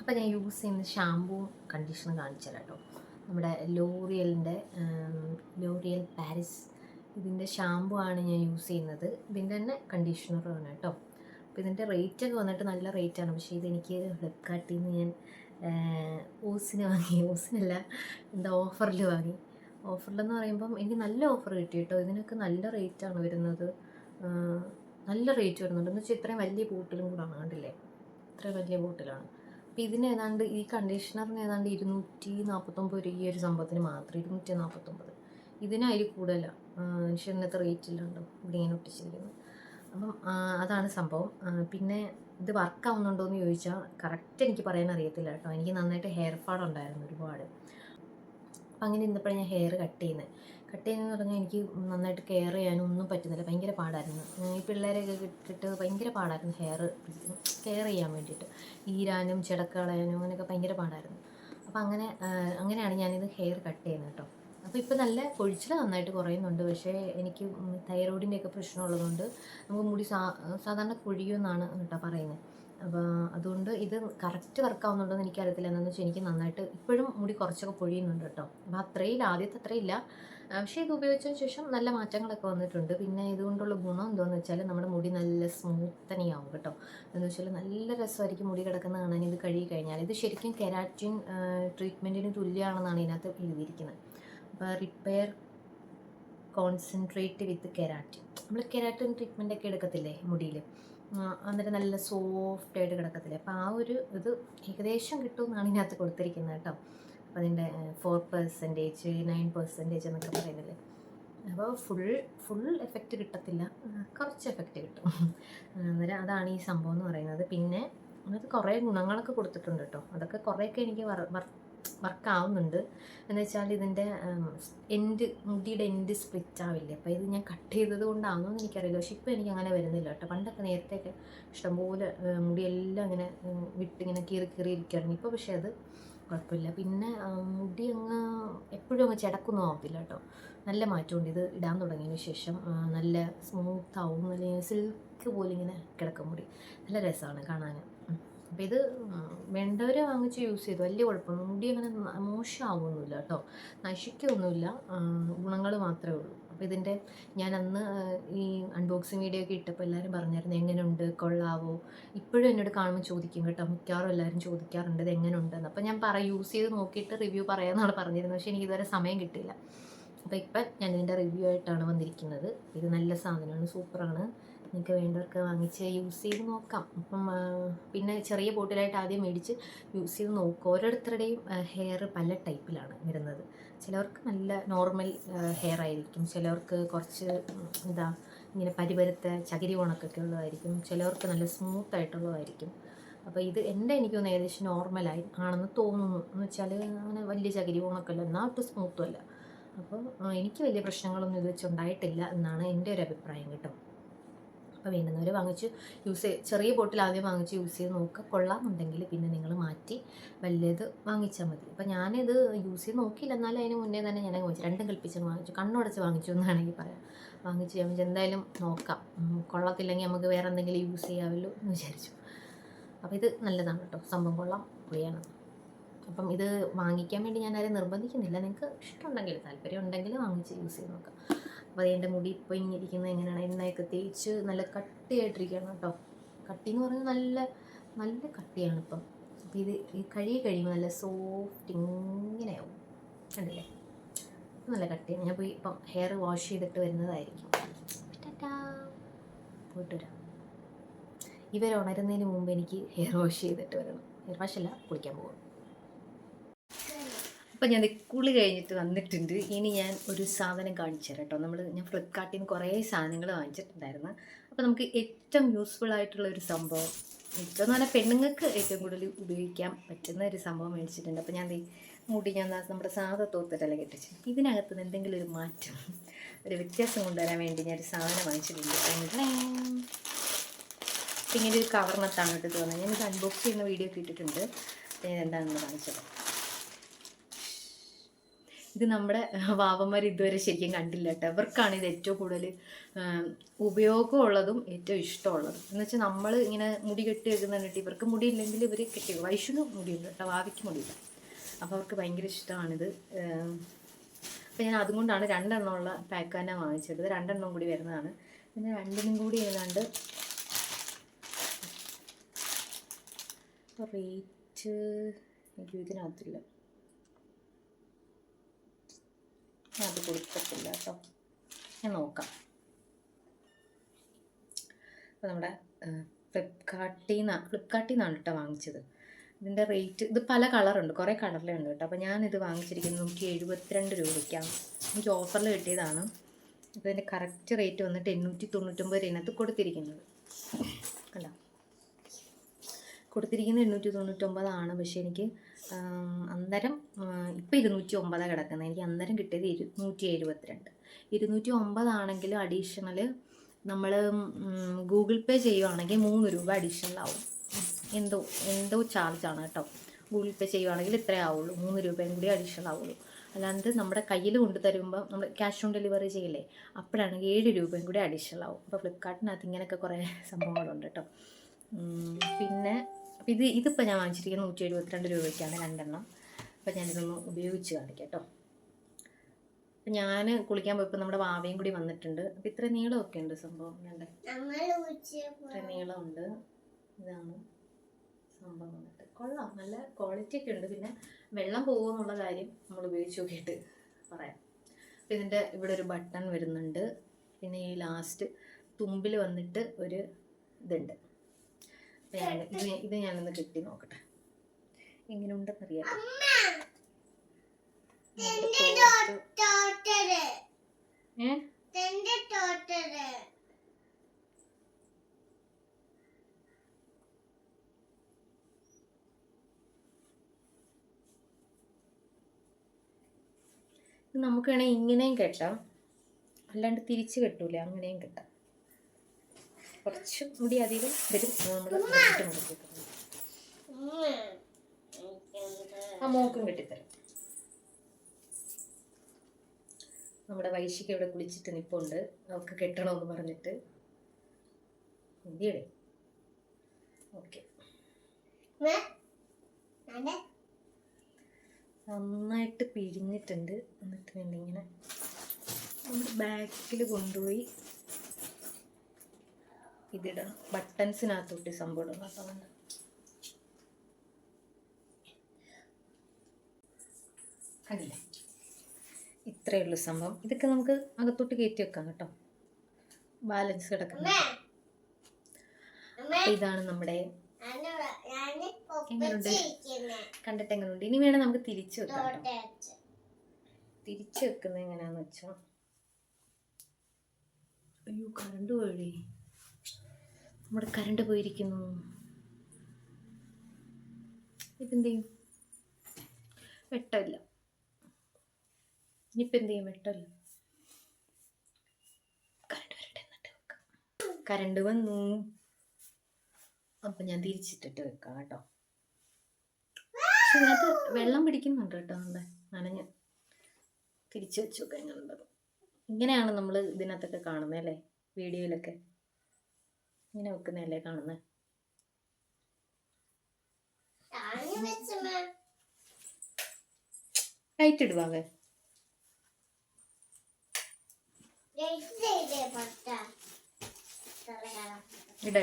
അപ്പോൾ ഞാൻ യൂസ് ചെയ്യുന്ന ഷാമ്പൂ കണ്ടീഷണർ കാണിച്ചു തരാം കേട്ടോ. നമ്മുടെ ലോറിയൽ പാരിസ് ഇതിൻ്റെ ഷാമ്പൂ ആണ് ഞാൻ യൂസ് ചെയ്യുന്നത്. ഇതിൻ്റെ തന്നെ കണ്ടീഷണറാണ് കേട്ടോ. അപ്പോൾ ഇതിൻ്റെ റേറ്റൊക്കെ വന്നിട്ട് നല്ല റേറ്റാണ്. പക്ഷേ ഇതെനിക്ക് ഫ്ലിപ്കാർട്ടിൽ നിന്ന് ഞാൻ ഓസിന് വാങ്ങി, ഓസിനല്ല എന്താ ഓഫറിൽ വാങ്ങി. ഓഫറിലെന്ന് പറയുമ്പം എനിക്ക് നല്ല ഓഫർ കിട്ടി കേട്ടോ. ഇതിനൊക്കെ നല്ല റേറ്റാണ് വരുന്നത്. നല്ല റേറ്റ് വരുന്നുണ്ട് എന്ന് വെച്ചാൽ ഇത്രയും വലിയ ബോട്ടിലും കൂടാണ്, കണ്ടില്ലേ, ഇത്രയും വലിയ ബോട്ടിലാണ്. അപ്പോൾ ഇതിന് ഏതാണ്ട് ഈ കണ്ടീഷണറിന് ഏതാണ്ട് 249 രൂപ ഈ ഒരു സംഭവത്തിന് മാത്രം, 249. ഇതിന് അതിൽ കൂടുതലാണ്. പക്ഷേ ഇന്നത്തെ റേറ്റ് ഇല്ലാണ്ടോ ഇവിടെ ഇങ്ങനെ ഒട്ടിച്ചിരിക്കുന്നത്. അപ്പം അതാണ് സംഭവം. പിന്നെ ഇത് വർക്കാവുന്നുണ്ടോ എന്ന് ചോദിച്ചാൽ കറക്റ്റ് എനിക്ക് പറയാൻ അറിയത്തില്ല കേട്ടോ. എനിക്ക് നന്നായിട്ട് ഹെയർ ഫാൾ ഉണ്ടായിരുന്നു ഒരുപാട്. അപ്പം അങ്ങനെ ഇന്നപ്പോഴാണ് ഞാൻ ഹെയർ കട്ട് ചെയ്യുന്നതെന്ന് പറഞ്ഞാൽ എനിക്ക് നന്നായിട്ട് കെയർ ചെയ്യാനൊന്നും പറ്റുന്നില്ല, ഭയങ്കര പാടായിരുന്നു. ഈ പിള്ളേരെയൊക്കെ ഇട്ടിട്ട് ഭയങ്കര പാടായിരുന്നു ഹെയർ കെയർ ചെയ്യാൻ വേണ്ടിയിട്ട്, ഈരാനും ചിടക്ക് കളയാനും അങ്ങനെയൊക്കെ ഭയങ്കര പാടായിരുന്നു. അപ്പം അങ്ങനെയാണ് ഞാനിത് ഹെയർ കട്ട് ചെയ്യുന്നത് കേട്ടോ. അപ്പോൾ ഇപ്പോൾ നല്ല പൊഴിച്ചിൽ നന്നായിട്ട് കുറയുന്നുണ്ട്. പക്ഷേ എനിക്ക് തൈറോയിഡിൻ്റെയൊക്കെ പ്രശ്നമുള്ളതുകൊണ്ട് നമുക്ക് മുടി സാധാരണ കൊഴിയുമെന്നാണ് കേട്ടോ പറയുന്നത്. അപ്പോൾ അതുകൊണ്ട് ഇത് കറക്റ്റ് വർക്കാവുന്നുണ്ടോയെന്ന് എനിക്കറിയത്തില്ല. എന്താണെന്ന് വെച്ചാൽ എനിക്ക് നന്നായിട്ട് ഇപ്പോഴും മുടി കുറച്ചൊക്കെ പൊഴിയുന്നുണ്ട് കേട്ടോ. അപ്പോൾ അത്രയില്ല, ആദ്യത്തെ അത്രയില്ല. പക്ഷേ ഇത് ഉപയോഗിച്ചതിന് ശേഷം നല്ല മാറ്റങ്ങളൊക്കെ വന്നിട്ടുണ്ട്. പിന്നെ ഇതുകൊണ്ടുള്ള ഗുണം എന്താണെന്ന് വെച്ചാൽ നമ്മുടെ മുടി നല്ല സ്മൂത്തനിങ് ആവും കേട്ടോ. എന്ന് വെച്ചാൽ നല്ല രസമായിരിക്കും മുടി കിടക്കുന്ന കാണാൻ ഇത് കഴുകി കഴിഞ്ഞാൽ. ഇത് ശരിക്കും കെരാറ്റിൻ ട്രീറ്റ്മെൻറ്റിന് തുല്യമാണെന്നാണ് ഇതിനകത്ത് എഴുതിയിരിക്കുന്നത്. അപ്പോൾ റിപ്പയർ കോൺസെൻട്രേറ്റ് വിത്ത് കെരാറ്റിൻ. നമ്മൾ കെരാറ്റിൻ ട്രീറ്റ്മെൻറ്റൊക്കെ എടുക്കത്തില്ലേ മുടിയിൽ, അന്നേരം നല്ല സോഫ്റ്റായിട്ട് കിടക്കത്തില്ലേ. അപ്പോൾ ആ ഒരു ഇത് ഏകദേശം കിട്ടുമെന്നാണ് ഇതിനകത്ത് കൊടുത്തിരിക്കുന്നത് കേട്ടോ. അപ്പോൾ അതിൻ്റെ 4%, 9% എന്നൊക്കെ പറയുന്നില്ലേ. അപ്പോൾ ഫുൾ എഫക്റ്റ് കിട്ടത്തില്ല, കുറച്ച് എഫക്റ്റ് കിട്ടും. അന്നേരം അതാണ് ഈ സംഭവം എന്ന് പറയുന്നത്. പിന്നെ അതിനകത്ത് കുറേ ഗുണങ്ങളൊക്കെ കൊടുത്തിട്ടുണ്ട് കേട്ടോ. അതൊക്കെ കുറേയൊക്കെ എനിക്ക് വർക്കാവുന്നുണ്ട്. എന്ന് വെച്ചാൽ ഇതിൻ്റെ മുടിയുടെ എൻഡ് സ്പ്ലിറ്റ് ആവില്ലേ. അപ്പോൾ ഇത് ഞാൻ കട്ട് ചെയ്തത് കൊണ്ടാണെന്നൊന്നും എനിക്കറിയില്ല. പക്ഷെ ഇപ്പോൾ എനിക്ക് അങ്ങനെ വരുന്നില്ല കേട്ടോ. പണ്ടൊക്കെ നേരത്തെയൊക്കെ ഇഷ്ടംപോലെ മുടിയെല്ലാം ഇങ്ങനെ വിട്ടിങ്ങനെ കീറി ഇരിക്കുമായിരുന്നു. ഇപ്പോൾ പക്ഷേ അത് കുഴപ്പമില്ല. പിന്നെ മുടി എപ്പോഴും അങ്ങ് ചിടക്കൊന്നും ആവത്തില്ല കേട്ടോ. നല്ല മാറ്റമുണ്ട് ഇത് ഇടാൻ തുടങ്ങിയതിന് ശേഷം. നല്ല സ്മൂത്താവും, നല്ല സിൽക്ക് പോലെ ഇങ്ങനെ കിടക്കും മുടി. നല്ല രസമാണ് കാണാൻ. അപ്പോൾ ഇത് വേണ്ടവർ വാങ്ങിച്ച് യൂസ് ചെയ്തു, വലിയ കുഴപ്പമൊന്നും മുടി അങ്ങനെ മോശമാവുമൊന്നുമില്ല കേട്ടോ, നശിക്കുകയൊന്നുമില്ല, ഗുണങ്ങൾ മാത്രമേ ഉള്ളൂ. അപ്പോൾ ഇതിൻ്റെ ഞാൻ അന്ന് ഈ അൺബോക്സിങ് വീഡിയോ ഒക്കെ ഇട്ടപ്പോൾ എല്ലാവരും പറഞ്ഞായിരുന്നു എങ്ങനെയുണ്ട്, കൊള്ളാവോ. ഇപ്പോഴും എന്നോട് കാണുമ്പോൾ ചോദിക്കും കേട്ടോ, മിക്കവാറും എല്ലാവരും ചോദിക്കാറുണ്ട് ഇത് എങ്ങനെയുണ്ടെന്ന്. അപ്പോൾ ഞാൻ യൂസ് ചെയ്ത് നോക്കിയിട്ട് റിവ്യൂ പറയാമെന്നാണ് പറഞ്ഞിരുന്നത്. പക്ഷേ എനിക്കിതുവരെ സമയം കിട്ടിയില്ല. അപ്പോൾ ഇപ്പം ഞാൻ ഇതിൻ്റെ റിവ്യൂ ആയിട്ടാണ് വന്നിരിക്കുന്നത്. ഇത് നല്ല സാധനമാണ്, സൂപ്പറാണ്. നിങ്ങൾക്ക് വേണ്ടവർക്ക് വാങ്ങിച്ച് യൂസ് ചെയ്ത് നോക്കാം. അപ്പം പിന്നെ ചെറിയ ബോട്ടിലായിട്ട് ആദ്യം മേടിച്ച് യൂസ് ചെയ്ത് നോക്കുക. ഓരോരുത്തരുടെയും ഹെയർ പല ടൈപ്പിലാണ് വരുന്നത്. ചിലവർക്ക് നല്ല നോർമൽ ഹെയർ ആയിരിക്കും, ചിലവർക്ക് കുറച്ച് ഇങ്ങനെ പരിപരുത്ത ചകിരി ഉണക്കൊക്കെ ഉള്ളതായിരിക്കും, ചിലവർക്ക് നല്ല സ്മൂത്ത് ആയിട്ടുള്ളതായിരിക്കും. അപ്പോൾ എനിക്ക് തോന്നുന്നു ഏകദേശം നോർമലായി ആണെന്ന് തോന്നുന്നു. എന്ന് വെച്ചാൽ അങ്ങനെ വലിയ ചകിരി ഉണക്കല്ല, എന്നാൽ ഒട്ടും സ്മൂത്തും അല്ല. അപ്പോൾ എനിക്ക് വലിയ പ്രശ്നങ്ങളൊന്നും ഇത് വെച്ചുണ്ടായിട്ടില്ല എന്നാണ് എൻ്റെ ഒരു അഭിപ്രായം കേട്ടോ. അപ്പോൾ വേണ്ടുന്നവർ വാങ്ങിച്ച് ചെറിയ ബോട്ടിൽ ആദ്യം വാങ്ങിച്ച് യൂസ് ചെയ്ത് നോക്കുക. കൊള്ളാമെന്നുണ്ടെങ്കിൽ പിന്നെ നിങ്ങൾ മാറ്റി വലിയത് വാങ്ങിച്ചാൽ മതി. അപ്പോൾ ഞാനിത് യൂസ് ചെയ്ത് നോക്കിയില്ല, എന്നാലും അതിന് മുന്നേ തന്നെ ഞാൻ വാങ്ങിച്ചു, രണ്ടും കൽപ്പിച്ച് വാങ്ങിച്ചു, കണ്ണുടച്ച് വാങ്ങിച്ചു എന്നാണെങ്കിൽ പറയാം. വാങ്ങിച്ച് എന്തായാലും നോക്കാം, കൊള്ളത്തില്ലെങ്കിൽ നമുക്ക് വേറെ എന്തെങ്കിലും യൂസ് ചെയ്യാമല്ലോ എന്ന് വിചാരിച്ചു. അപ്പോൾ ഇത് നല്ലതാണ് കേട്ടോ, സംഭവം കൊള്ളാം, പൊളിയാണ്. അപ്പം ഇത് വാങ്ങിക്കാൻ വേണ്ടി ഞാൻ ആരും നിർബന്ധിക്കുന്നില്ല. നിങ്ങൾക്ക് ഇഷ്ടമുണ്ടെങ്കിൽ, താല്പര്യം ഉണ്ടെങ്കിൽ വാങ്ങിച്ച് യൂസ് ചെയ്ത് നോക്കാം. അപ്പോൾ എൻ്റെ മുടി ഇപ്പോൾ ഇങ്ങനെ ഇരിക്കുന്നത് എങ്ങനെയാണ്, എണ്ണയൊക്കെ തേച്ച് നല്ല കട്ടിയായിട്ടിരിക്കുകയാണ് കേട്ടോ. കട്ടി എന്ന് പറഞ്ഞാൽ നല്ല നല്ല കട്ടിയാണ് ഇപ്പം. അപ്പോൾ ഇത് ഈ കഴിയുമ്പോൾ നല്ല സോഫ്റ്റ് ഇങ്ങനെയാവും, കണ്ടില്ലേ, നല്ല കട്ടിയാണ്. ഞാൻ പോയി ഇപ്പം ഹെയർ വാഷ് ചെയ്തിട്ട് വരുന്നതായിരിക്കും. പോയിട്ട് വരാം. ഉണരുന്നതിന് മുമ്പ് എനിക്ക് ഹെയർ വാഷ് ചെയ്തിട്ട് വരണം. ഹെയർ വാഷല്ല, കുളിക്കാൻ പോകും. അപ്പോൾ ഞാൻ കുളി കഴിഞ്ഞിട്ട് വന്നിട്ടുണ്ട്. ഇനി ഞാൻ ഒരു സാധനം കാണിച്ചു തരാം കേട്ടോ. ഞാൻ ഫ്ലിപ്കാർട്ടിൽ നിന്ന് കുറേ സാധനങ്ങൾ വാങ്ങിച്ചിട്ടുണ്ടായിരുന്നു. അപ്പോൾ നമുക്ക് ഏറ്റവും യൂസ്ഫുൾ ആയിട്ടുള്ള ഒരു സംഭവം, ഏറ്റവും എന്ന് പറഞ്ഞാൽ പെണ്ണുങ്ങൾക്ക് ഏറ്റവും കൂടുതൽ ഉപയോഗിക്കാൻ പറ്റുന്ന ഒരു സംഭവം മേടിച്ചിട്ടുണ്ട്. അപ്പോൾ ഞാൻ മുടി നമ്മുടെ സാധാ തോർത്തിട്ടല്ല കെട്ടിച്ചു. ഇതിനകത്ത് നിന്ന് എന്തെങ്കിലും ഒരു മാറ്റം, ഒരു വ്യത്യാസം കൊണ്ടുവരാൻ വേണ്ടി ഞാനൊരു സാധനം വാങ്ങിച്ചിട്ടുണ്ട്. ഇങ്ങനെ ഒരു കവറിനകത്താണ് ഇട്ട് തോന്നുന്നത്. ഞാനിത് അൺബോക്സ് ചെയ്യുന്ന വീഡിയോ ഒക്കെ ഇട്ടിട്ടുണ്ട്. ഞാൻ എന്താണെന്ന് കാണിച്ചത്. ഇത് നമ്മുടെ വാവന്മാർ ഇതുവരെ ശരിക്കും കണ്ടില്ല കേട്ടോ. അവർക്കാണ് ഇത് ഏറ്റവും കൂടുതൽ ഉപയോഗമുള്ളതും ഏറ്റവും ഇഷ്ടമുള്ളതും. എന്ന് വെച്ചാൽ നമ്മൾ ഇങ്ങനെ മുടി കെട്ടി വെക്കുന്ന കണ്ടിട്ട് ഇവർക്ക് മുടിയില്ലെങ്കിൽ ഇവർ കെട്ടി. വൈഷുന് മുടിയുണ്ട് കേട്ടോ, വാവിക്ക് മുടിയില്ല. അപ്പോൾ അവർക്ക് ഭയങ്കര ഇഷ്ടമാണിത്. അപ്പോൾ ഞാൻ അതുകൊണ്ടാണ് 2 എണ്ണമുള്ള പാക്ക് തന്നെ വാങ്ങിച്ചത്. 2 എണ്ണം കൂടി വരുന്നതാണ്. പിന്നെ 2നും കൂടി ഏതാണ്ട് റേറ്റ് എനിക്ക് ഇതിനകത്തില്ല. അത് കൊടുക്കത്തില്ല കേട്ടോ. ഞാൻ നോക്കാം. അപ്പോൾ നമ്മുടെ ഫ്ലിപ്കാർട്ടിൽ നിന്നാണ് കേട്ടോ വാങ്ങിച്ചത്. ഇതിൻ്റെ റേറ്റ്, ഇത് പല കളറുണ്ട്, കുറേ കളറിലുണ്ട് കേട്ടോ. അപ്പോൾ ഞാനിത് വാങ്ങിച്ചിരിക്കുന്നത് 172 രൂപയ്ക്കാണ്. എനിക്ക് ഓഫറിൽ കിട്ടിയതാണ്. അപ്പോൾ ഇതിൻ്റെ കറക്റ്റ് റേറ്റ് വന്നിട്ട് 899 രൂപയ്ക്കകത്ത് കൊടുത്തിരിക്കുന്നത്. അല്ല, കൊടുത്തിരിക്കുന്നത് 899 പക്ഷേ എനിക്ക് അന്നേരം ഇപ്പോൾ 209 കിടക്കുന്നത്. എനിക്ക് അന്നേരം കിട്ടിയത് 172. 209 ആണെങ്കിലും അഡീഷണൽ നമ്മൾ ഗൂഗിൾ പേ ചെയ്യുവാണെങ്കിൽ 3 രൂപ അഡീഷണൽ ആവും. എന്തോ ചാർജാണ് കേട്ടോ. ഗൂഗിൾ പേ ചെയ്യുവാണെങ്കിൽ ഇത്രേ ആവുള്ളൂ, 3 രൂപയും കൂടി അഡീഷണൽ ആവുള്ളൂ. അല്ലാണ്ട് നമ്മുടെ കയ്യിൽ കൊണ്ട് തരുമ്പോൾ നമ്മൾ ക്യാഷ് ഓൺ ഡെലിവറി ചെയ്യില്ലേ, അപ്പോഴാണെങ്കിൽ 7 രൂപയും കൂടി അഡീഷണൽ ആവും. അപ്പോൾ ഫ്ലിപ്കാർട്ടിനകത്ത് ഇങ്ങനെയൊക്കെ കുറേ സംഭവങ്ങളുണ്ട് കേട്ടോ. പിന്നെ ഇതിപ്പോൾ ഞാൻ വാങ്ങിച്ചിരിക്കുന്നത് 172 രൂപയ്ക്കാണ് 2 എണ്ണം. അപ്പോൾ ഞാനിതൊന്ന് ഉപയോഗിച്ച് കാണിക്കാം കേട്ടോ. അപ്പം ഞാൻ കുളിക്കാൻ പോയപ്പോൾ നമ്മുടെ വാവയും കൂടി വന്നിട്ടുണ്ട്. അപ്പം ഇത്ര നീളമൊക്കെ ഉണ്ട് സംഭവം, ഇത്ര നീളമുണ്ട്. ഇതാണ് സംഭവം വന്നിട്ട്. കൊള്ളാം, നല്ല ക്വാളിറ്റി ഒക്കെ ഉണ്ട്. പിന്നെ വെള്ളം പോകുമെന്നുള്ള കാര്യം നമ്മൾ ഉപയോഗിച്ച് നോക്കിയിട്ട് പറയാം. അപ്പം ഇതിൻ്റെ ഇവിടെ ഒരു ബട്ടൺ വരുന്നുണ്ട്. പിന്നെ ഈ ലാസ്റ്റ് തുമ്പിൽ വന്നിട്ട് ഒരു ഇതുണ്ട്. ഇത് ഞാനൊന്ന് കിട്ടി നോക്കട്ടെ എങ്ങനെ ഉണ്ടെന്നറിയാം. നമുക്ക് വേണമെങ്കിൽ ഇങ്ങനെയും കെട്ടാം, അല്ലാണ്ട് തിരിച്ച് കെട്ടൂല, അങ്ങനെയും കെട്ടാം. കുറച്ചും കൂടി അധികം വരും. നമ്മൾ ആ മോക്കും കെട്ടിത്തരും. നമ്മുടെ വൈശിക്ക് ഇവിടെ കുളിച്ചിട്ട് നിപ്പുണ്ട്, അവൾക്ക് കെട്ടണമെന്ന് പറഞ്ഞിട്ട്. ഇന്ത്യയുടെ ഓക്കെ, നന്നായിട്ട് പിഴിഞ്ഞിട്ടുണ്ട്. എന്നിട്ട് ഇങ്ങനെ നമ്മുടെ ബാക്കിൽ കൊണ്ടുപോയി ഇതിടണം. ബട്ടൺസിനകത്തോട്ട് സംഭവം ഇടണം കേട്ടോ. കണ്ടില്ലേ, ഇത്രയേ ഉള്ളൂ സംഭവം. ഇതൊക്കെ നമുക്ക് അകത്തോട്ട് കയറ്റി വെക്കാം കേട്ടോ, ബാലൻസ് കിടക്കുന്നത്. ഇതാണ് നമ്മുടെ. എങ്ങനെയുണ്ട്, കണ്ടിട്ട് എങ്ങനെയുണ്ട്? ഇനി വേണം നമുക്ക് തിരിച്ചു വെക്കാം കേട്ടോ. തിരിച്ചു വെക്കുന്നത് എങ്ങനെയാന്ന് വെച്ചാ, അയ്യോ കറണ്ട് പോയി, നമ്മുടെ കറണ്ട് പോയിരിക്കുന്നു. ഇതെന്ത് ചെയ്യും? വെട്ടമില്ല. ഇനിയിപ്പോൾ എന്ത് ചെയ്യും? വെട്ടമില്ല. കറണ്ട് വരട്ടെ എന്നിട്ട് വെക്കാം. കറണ്ട് വന്നു. അപ്പം ഞാൻ തിരിച്ചിട്ടിട്ട് വെക്കാം കേട്ടോ. പക്ഷെ ഇതിനകത്ത് വെള്ളം പിടിക്കുന്നുണ്ട് കേട്ടോ, നമ്മുടെ നനഞ്ഞ്. തിരിച്ചു വെച്ചു കഴിഞ്ഞുള്ളത് ഇങ്ങനെയാണ് നമ്മൾ ഇതിനകത്തൊക്കെ കാണുന്നത് അല്ലേ, വീഡിയോയിലൊക്കെ ഇങ്ങനെ വെക്കുന്നതല്ലേ കാണുന്നത്. ലൈറ്റ് ഇടുവാങ്ങ. ഇടാ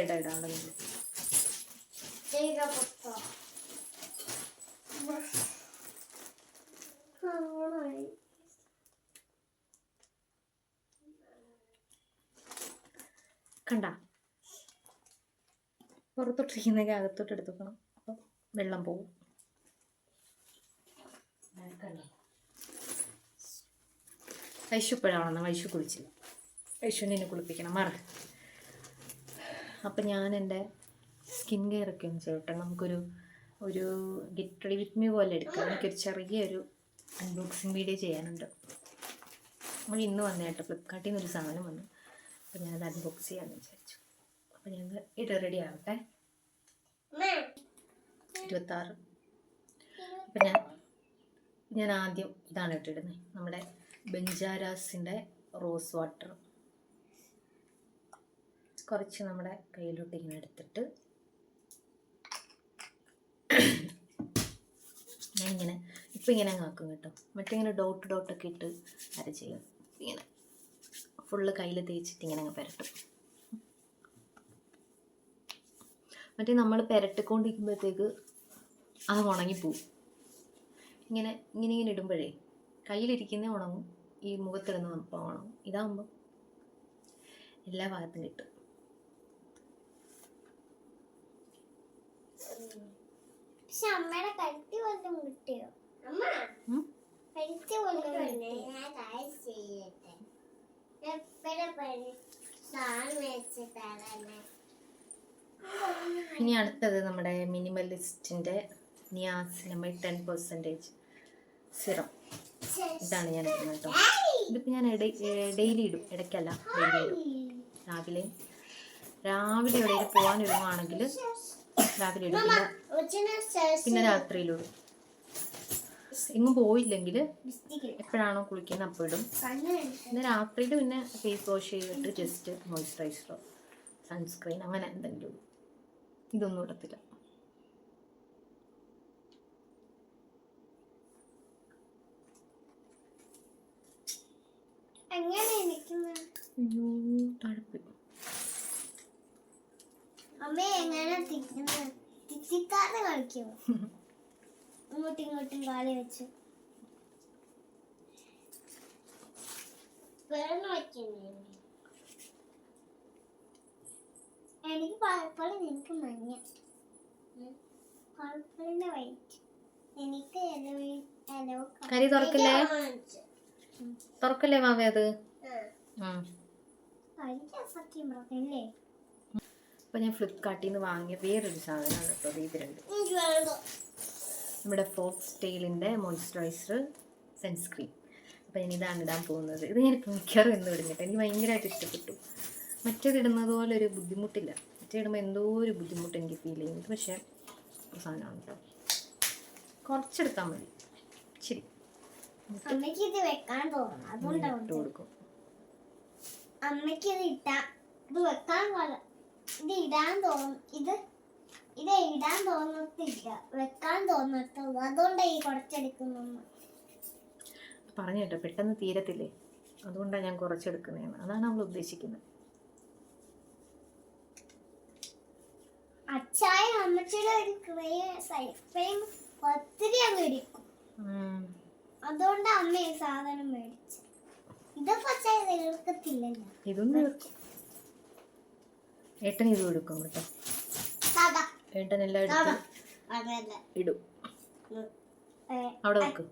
കണ്ട, പുറത്തോട്ടിരിക്കുന്നതൊക്കെ അകത്തോട്ട് എടുത്ത് വെക്കണം. അപ്പം വെള്ളം പോകും. വൈശു ഇപ്പോഴാണെന്ന്, വൈശു കുളിച്ചില്ല. വൈശുവിനെ എന്നെ കുളിപ്പിക്കണം മാറ. അപ്പം ഞാൻ എൻ്റെ സ്കിൻ കെയർ ഒക്കെ ഒന്ന് ചെയ്യട്ടെ. നമുക്കൊരു ഗെറ്റ് റെഡി വിത്ത് മീ പോലെ എടുക്കാം. എനിക്കൊരു ചെറിയൊരു അൺബോക്സിങ് വീഡിയോ ചെയ്യാനുണ്ട്. നമ്മൾ ഇന്ന് വന്നു കേട്ടോ, ഫ്ലിപ്കാർട്ടിൽ നിന്നൊരു സാധനം വന്നു. അപ്പോൾ ഞാനത് അൺബോക്സ് ചെയ്യാമെന്ന് വിചാരിച്ചു. അപ്പോൾ ഞങ്ങൾ ഇത് റെഡി ആവട്ടെ. 26. അപ്പം ഞാൻ ആദ്യം ഇതാണ് ഇട്ടിടുന്നത്, നമ്മുടെ ബെഞ്ചാരാസിൻ്റെ റോസ് വാട്ടർ. കുറച്ച് നമ്മുടെ കയ്യിലോട്ട് ഇങ്ങനെ എടുത്തിട്ട് ഞാനിങ്ങനെ ഇപ്പം ഇങ്ങനെ ആക്കും കേട്ടോ. മറ്റിങ്ങനെ ഡോട്ടൊക്കെ ഇട്ട് ചെയ്യും. ഇങ്ങനെ ഫുള്ള് കയ്യിൽ തേച്ചിട്ട് ഇങ്ങനെ അങ്ങ് പുരട്ടും. മറ്റേ നമ്മൾ പുരട്ടിക്കൊണ്ടിരിക്കുമ്പോഴത്തേക്ക് അത് ഉണങ്ങിപ്പോവും. ഇങ്ങനെ ഇടുമ്പോഴേ കയ്യിലിരിക്കുന്നേ ഉണങ്ങും, ഈ മുഖത്തിടുന്ന പോകണം. ഇതാകുമ്പോൾ എല്ലാ ഭാഗത്തും കിട്ടും. പക്ഷെ അമ്മയുടെ കഴുത്തി വല്ലതും കിട്ടിയോ? അമ്മ കഴുത്തി വല്ലതും ഇനി അടുത്തത് നമ്മുടെ മിനിമലിസ്റ്റിൻ്റെ നിയാസിനമൈഡ് 10% സിറം. ഇതാണ് ഞാൻ ഇടുന്നത് കേട്ടോ. ഇതിപ്പോൾ ഞാൻ ഡെയിലി ഇടും, ഇടയ്ക്കല്ല ഡെയിലി ഇടും. രാവിലെ എവിടെയെങ്കിലും പോകാനിടുവാണെങ്കിൽ രാവിലെ ഇടും, പിന്നെ രാത്രിയിലിടും. എങ്ങും പോയില്ലെങ്കിൽ എപ്പോഴാണോ കുളിക്കുന്നത് അപ്പോൾ ഇടും. പിന്നെ രാത്രിയിൽ പിന്നെ ഫേസ് വാഷ് ചെയ്തിട്ട് ജസ്റ്റ് മോയ്സ്ചറൈസറോ സൺസ്ക്രീൻ അങ്ങനെ എന്തെങ്കിലും ഇടും. ഇതൊന്നും ഇടത്തില്ല. തണുപ്പ് അമ്മ എങ്ങനെ തിക്കാതെ കളിക്കുമോ? ഇങ്ങോട്ടും ഇങ്ങോട്ടും കാളി വെച്ച് എനിക്ക് പഴപ്പളി, നിനക്ക് മഞ്ഞ. പഴപ്പളിന്റെ വൈറ്റ്, എനിക്ക് കരി തുറക്കല്ലേ തുറക്കല്ലേ മാവേ അത്. അപ്പോൾ ഞാൻ ഫ്ലിപ്കാർട്ടിൽ നിന്ന് വാങ്ങിയ വേറൊരു സാധനമാണ് കേട്ടോ. ഇത് രണ്ട് നമ്മുടെ ഫോക്സ് ടെയിലിൻ്റെ മോയ്സ്ചറൈസർ സൺസ്ക്രീൻ. അപ്പോൾ ഞാൻ ഇതാണ് ഇടാൻ പോകുന്നത്. ഇത് ഞാൻ മിക്കവാറും എന്നും ഇടും കേട്ടോ. എനിക്ക് ഭയങ്കരമായിട്ട് ഇഷ്ടപ്പെട്ടു. മറ്റേത് ഇടുന്നത് പോലെ ഒരു ബുദ്ധിമുട്ടില്ല. മറ്റേ ഇടുമ്പോൾ എന്തോ ഒരു ബുദ്ധിമുട്ട് എനിക്ക് ഫീൽ ചെയ്യുന്നത്. പക്ഷേ ഒരു സാധനമാണ് കേട്ടോ. കുറച്ചെടുത്താൽ മതി. ശരി, അമ്മയ്ക്ക് ഇത് വെക്കാൻ തോന്നും, അതുകൊണ്ടാണ് കൊടുക്കും. അമ്മയ്ക്ക് ഇത് വെക്കാൻ ഇത് ഇടാൻ തോന്നും. ഇത് ഇടാൻ തോന്നത്തില്ല, വെക്കാൻ തോന്നത്തുള്ളൂ. അതുകൊണ്ടാണ് ഈ കുറച്ചെടുക്കുന്നു. പറഞ്ഞു കേട്ടോ, പെട്ടെന്ന് തീരത്തില്ലേ, അതുകൊണ്ടാണ് ഞാൻ കുറച്ചെടുക്കുന്നതെന്ന്. അതാണ് നമ്മൾ ഉദ്ദേശിക്കുന്നത്. അച്ചായ അമ്മച്ചിയുടെ ഒരു ക്രീം ഒത്തിരി അങ്ങ് ഇരിക്കും. അതുകൊണ്ട് അമ്മ ഈ സാധനം മേടിച്ചു. ഇതൊക്കെ അച്ചായ തീർക്കത്തില്ലല്ലോ. ഇതൊന്നും ഏട്ടൻ ഇത് കൊടുക്കും കേട്ടോ. ഏട്ടൻ എല്ലാം ഇടും. അവിടെ വെക്കും.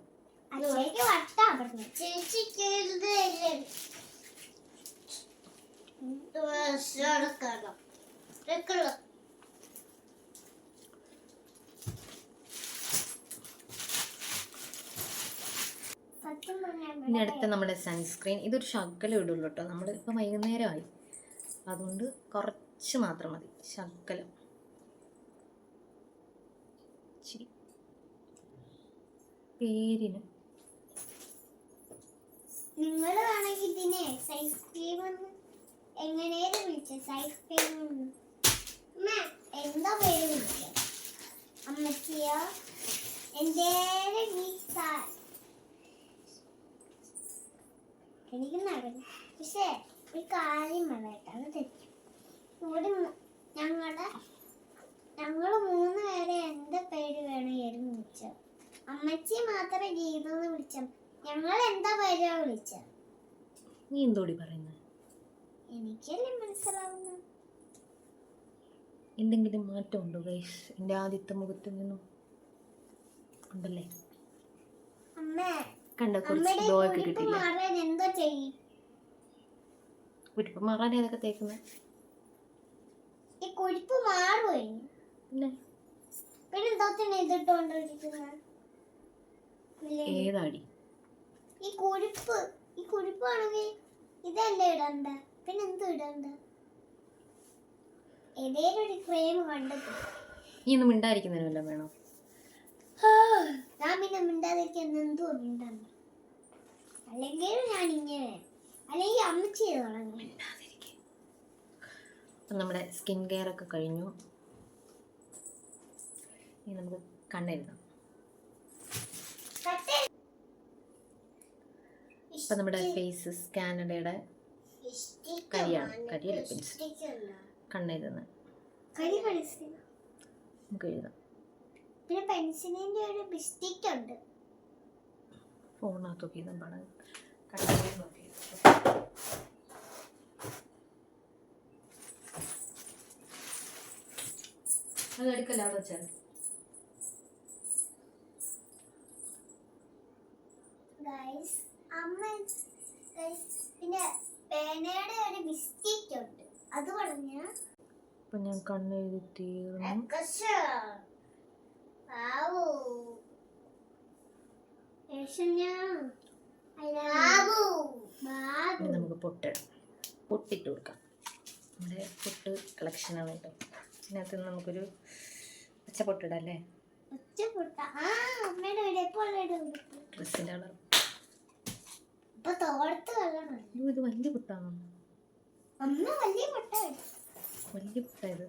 ഇനി അടുത്ത നമ്മുടെ സൺസ്ക്രീൻ. ഇതൊരു ശകലം ഇടുള്ളൂ കേട്ടോ. നമ്മൾ ഇപ്പം വൈകുന്നേരമായി, അതുകൊണ്ട് കുറച്ച് മാത്രം മതി. ശകലം ശരി. പേരിന് നിങ്ങൾ വേണമെങ്കിൽ ഇതിനെ സൈസ് ക്രീം എങ്ങനെയാണ് വിളിച്ചത്? സൈസ് ക്രീം എന്താ പേര് വിളിച്ചത്? അമ്മച്ചിയോ എന്തേലും എനിക്ക് നടന്നു. പക്ഷേ ഒരു കാര്യം പറയട്ടെ, അത് തെറ്റും. ഇവിടെ ഞങ്ങൾ 3 പേരെ എന്താ പേര് വേണമെങ്കിലും വിളിച്ചത്. അമ്മച്ചി മാത്രമേ ഗീതെന്ന് വിളിച്ച. ഞങ്ങൾ എന്താ പേരാ വിളിച്ചത്? നീ എന്തോടി പറയുന്നത്? എനിക്കല്ലേ മനസ്സിലാവുന്നു. എന്തെങ്കിലും മാറ്റമുണ്ടോ ഗൈസ് എൻ്റെ ആദ്യത്തെ മുഖത്തിൽ നിന്നും? ഉണ്ടല്ലേ? അമ്മേ, കണ്ടോ കുറച്ച് ഗ്ലോ ഒക്കെ കുരിപ്പ് കിട്ടില്ല? മാറാൻ എന്തോ ചെയ്യും? കുരിപ്പ് മാറാൻ ഏതൊക്കെ തേക്കുന്നത്? ഈ കുരിപ്പ് മാറുമോ? പിന്നെ എന്തോത്തിന് ഇതിട്ടോണ്ടിരിക്കുന്നത്? ഏതാടി ഈ കുരിപ്പാണെങ്കിൽ ഇതല്ലേ ഇടണ്ട, പിന്നെ എന്തോ ഇടണ്ട? ഏതേലും ഒരു ക്രീം കണ്ടത്. നീ ഒന്നും മിണ്ടായിരിക്കുന്നതിന് വല്ലതും വേണോ? ഞാൻ പിന്നെ മിണ്ടാതിരിക്കാൻ എന്തോ മിണ്ടണ്ട. അല്ലെങ്കിൽ ഞാൻ ഇങ്ങനെ, അല്ലെങ്കിൽ അമ്മച്ചി തുടങ്ങി. അപ്പം നമ്മുടെ സ്കിൻ കെയർ ഒക്കെ കഴിഞ്ഞു. ഇനി നമുക്ക് കണ്ണെഴുതാം. ഇപ്പം നമ്മുടെ ഫേസ് സ്കാനഡയുടെ കരിയല്ല പെൻസിൽ കണ്ണെഴുതുന്നത്. നമുക്ക് എഴുതാം. പിന്നെ പെൻസിലിന്റെ ഒരു ബിസ്റ്റിക് ഉണ്ട്. ഫോണിനകത്തൊക്കെ എഴുതാൻ പാടാൻ. കണ്ണാടി നോക്കി അത് എടുക്കല്ല അവിടെ വെച്ചാൽ അമ്മ പിന്നെ പേനയുടെ ഒരു മിസ്റ്റേക്ക് ഉണ്ട് അത് പറഞ്ഞ ഇപ്പൊ ഞാൻ കണ്ണെഴുതി തീർന്നു. ഇനി നമുക്ക് പൊട്ടിട്ട് കൊടുക്കാം. നമ്മുടെ പൊട്ട് കളക്ഷനാണ് കേട്ടോ. ഇതിനകത്ത് നമുക്കൊരു പച്ച പൊട്ടിടാം അല്ലേ? ഡ്രസ്സിൻ്റെ കളർ ഇത് വലിയ പൊട്ടാണോ? വലിയ പൊട്ടായത്.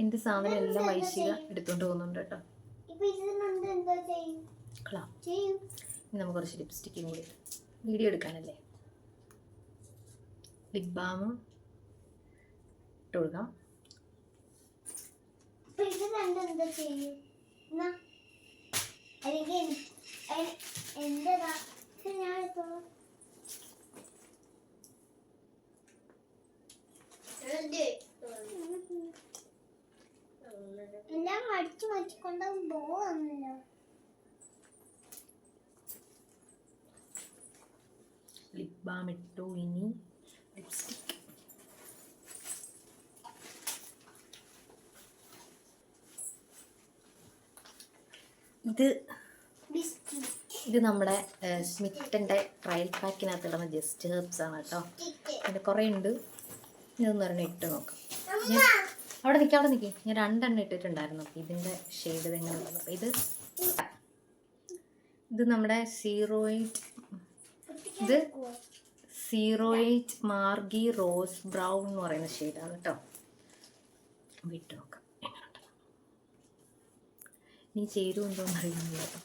എന്റെ സാധനം എല്ലാം വൈശിക എടുത്തോണ്ട് പോകുന്നുണ്ട് കേട്ടോ. ഇനി നമുക്ക് കുറച്ച് ലിപ്സ്റ്റിക്കും കൂടി വീഡിയോ എടുക്കാനല്ലേ. ലിപ് ബാം ഇട്ട് കൊടുക്കാം. എല്ലാം അടിച്ചു മാറ്റിക്കൊണ്ട് പോവാന്നല്ലോ. ലിപ് ബാം ഇട്ടു. ഇനി ലിപ്സ്റ്റിക്. ഇത് നമ്മുടെ സ്മിത്തിൻ്റെ ട്രയൽ പാക്കിനകത്ത് ഇടുന്ന ജസ്റ്റ് ഹെർബ്സ് ആണ് കേട്ടോ. പിന്നെ കുറേ ഉണ്ട്. ഇതൊന്നും ഒരെണ്ണം ഇട്ട് നോക്കാം. അവിടെ നിൽക്കി ഞാൻ 2 എണ്ണം ഇട്ടിട്ടുണ്ടായിരുന്നു. അപ്പോൾ ഇതിൻ്റെ ഷെയ്ഡ് എങ്ങനെ ഉണ്ടെന്ന്. അപ്പോൾ ഇത് നമ്മുടെ 08 മാർഗി റോസ് ബ്രൗൺ എന്ന് പറയുന്ന ഷെയ്ഡാണ് കേട്ടോ. വിട്ട് നോക്കാം എങ്ങനെയുണ്ട്. നീ ചേരുമെന്തോന്ന് അറിയുന്നില്ല കേട്ടോ.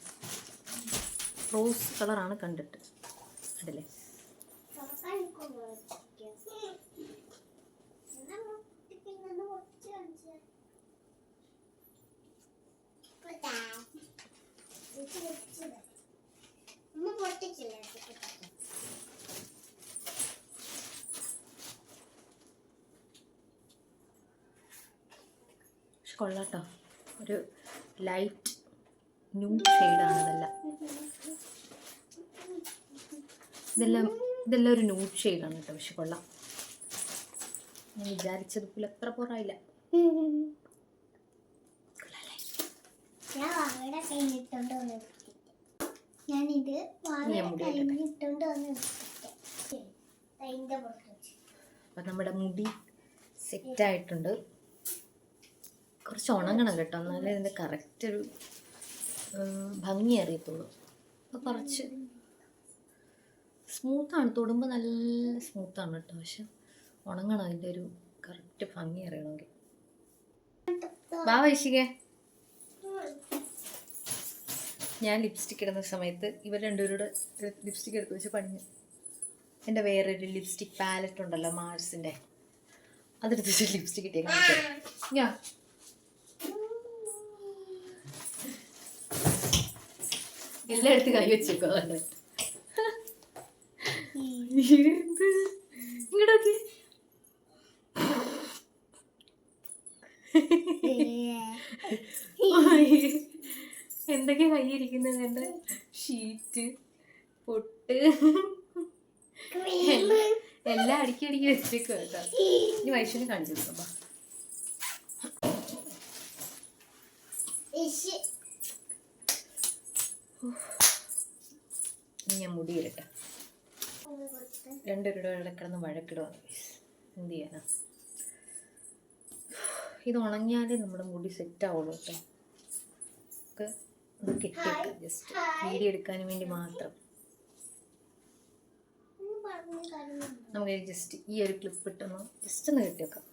റോസ് കളറാണ് കണ്ടിട്ട് അതല്ലേ. കൊള്ളാട്ടോ. ഒരു ലൈറ്റ് ന്യൂഡ് ഷെയ്ഡാണ് ഇതെല്ലാം ഒരു ന്യൂഡ് ഷെയ്ഡാണ് കേട്ടോ. പക്ഷെ കൊള്ളാം. ഞാൻ വിചാരിച്ചത് പോലെ എത്ര പോറായില്ല. അപ്പം നമ്മുടെ മുടി സെറ്റായിട്ടുണ്ട്. കുറച്ച് ഉണങ്ങണം കേട്ടോ, എന്നാലേ ഇതിൻ്റെ കറക്റ്റ് ഒരു ഭംഗി അറിയത്തുള്ളൂ. അപ്പോൾ കുറച്ച് സ്മൂത്താണ്, തൊടുമ്പോൾ നല്ല സ്മൂത്താണ് കേട്ടോ. പക്ഷെ ഉണങ്ങണം, അതിൻ്റെ ഒരു കറക്റ്റ് ഭംഗി അറിയണമെങ്കിൽ. വാ വൈശികേ. ഞാൻ ലിപ്സ്റ്റിക് ഇടുന്ന സമയത്ത് ഇവർ രണ്ടുപേരുടെ ലിപ്സ്റ്റിക് എടുത്ത് വെച്ച് പണിഞ്ഞു. എൻ്റെ വേറൊരു ലിപ്സ്റ്റിക് പാലറ്റ് ഉണ്ടല്ലോ മാർസിൻ്റെ, അതെടുത്ത് വെച്ച് ലിപ്സ്റ്റിക് ഇട്ടേ ഞാൻ എല്ലായിടത്തും കൈ വെച്ചേക്കോ. അതുകൊണ്ട് ഇങ്ങോട്ടൊക്കെ എന്തൊക്കെയാ കൈയിരിക്കുന്നത് കണ്ട. ഷീറ്റ്, പൊട്ട് എല്ലാം അടുക്കി വെച്ചേക്കോ കേട്ടോ. ഇനി വൈഷ്ണവിനെ കാണിച്ചു കൊടുക്കാം. ഇനി ഞാൻ മുടി ഇരട്ടെ. രണ്ടുപേരുടെ കിടന്ന് വഴക്കിടുവാണ്. എന്ത് ചെയ്യാനാ, ഇത് ഉണങ്ങിയാലേ നമ്മുടെ മുടി സെറ്റ് ആവുള്ളൂ കേട്ടോ. ഒക്കെ ഒന്ന് കെട്ടിയേക്കാം, ജസ്റ്റ് വീഡിയോ എടുക്കാൻ വേണ്ടി മാത്രം. നമുക്ക് ജസ്റ്റ് ഈ ഒരു ക്ലിപ്പ് ഇട്ടൊന്ന് ജസ്റ്റ് ഒന്ന് കെട്ടിയേക്കാം.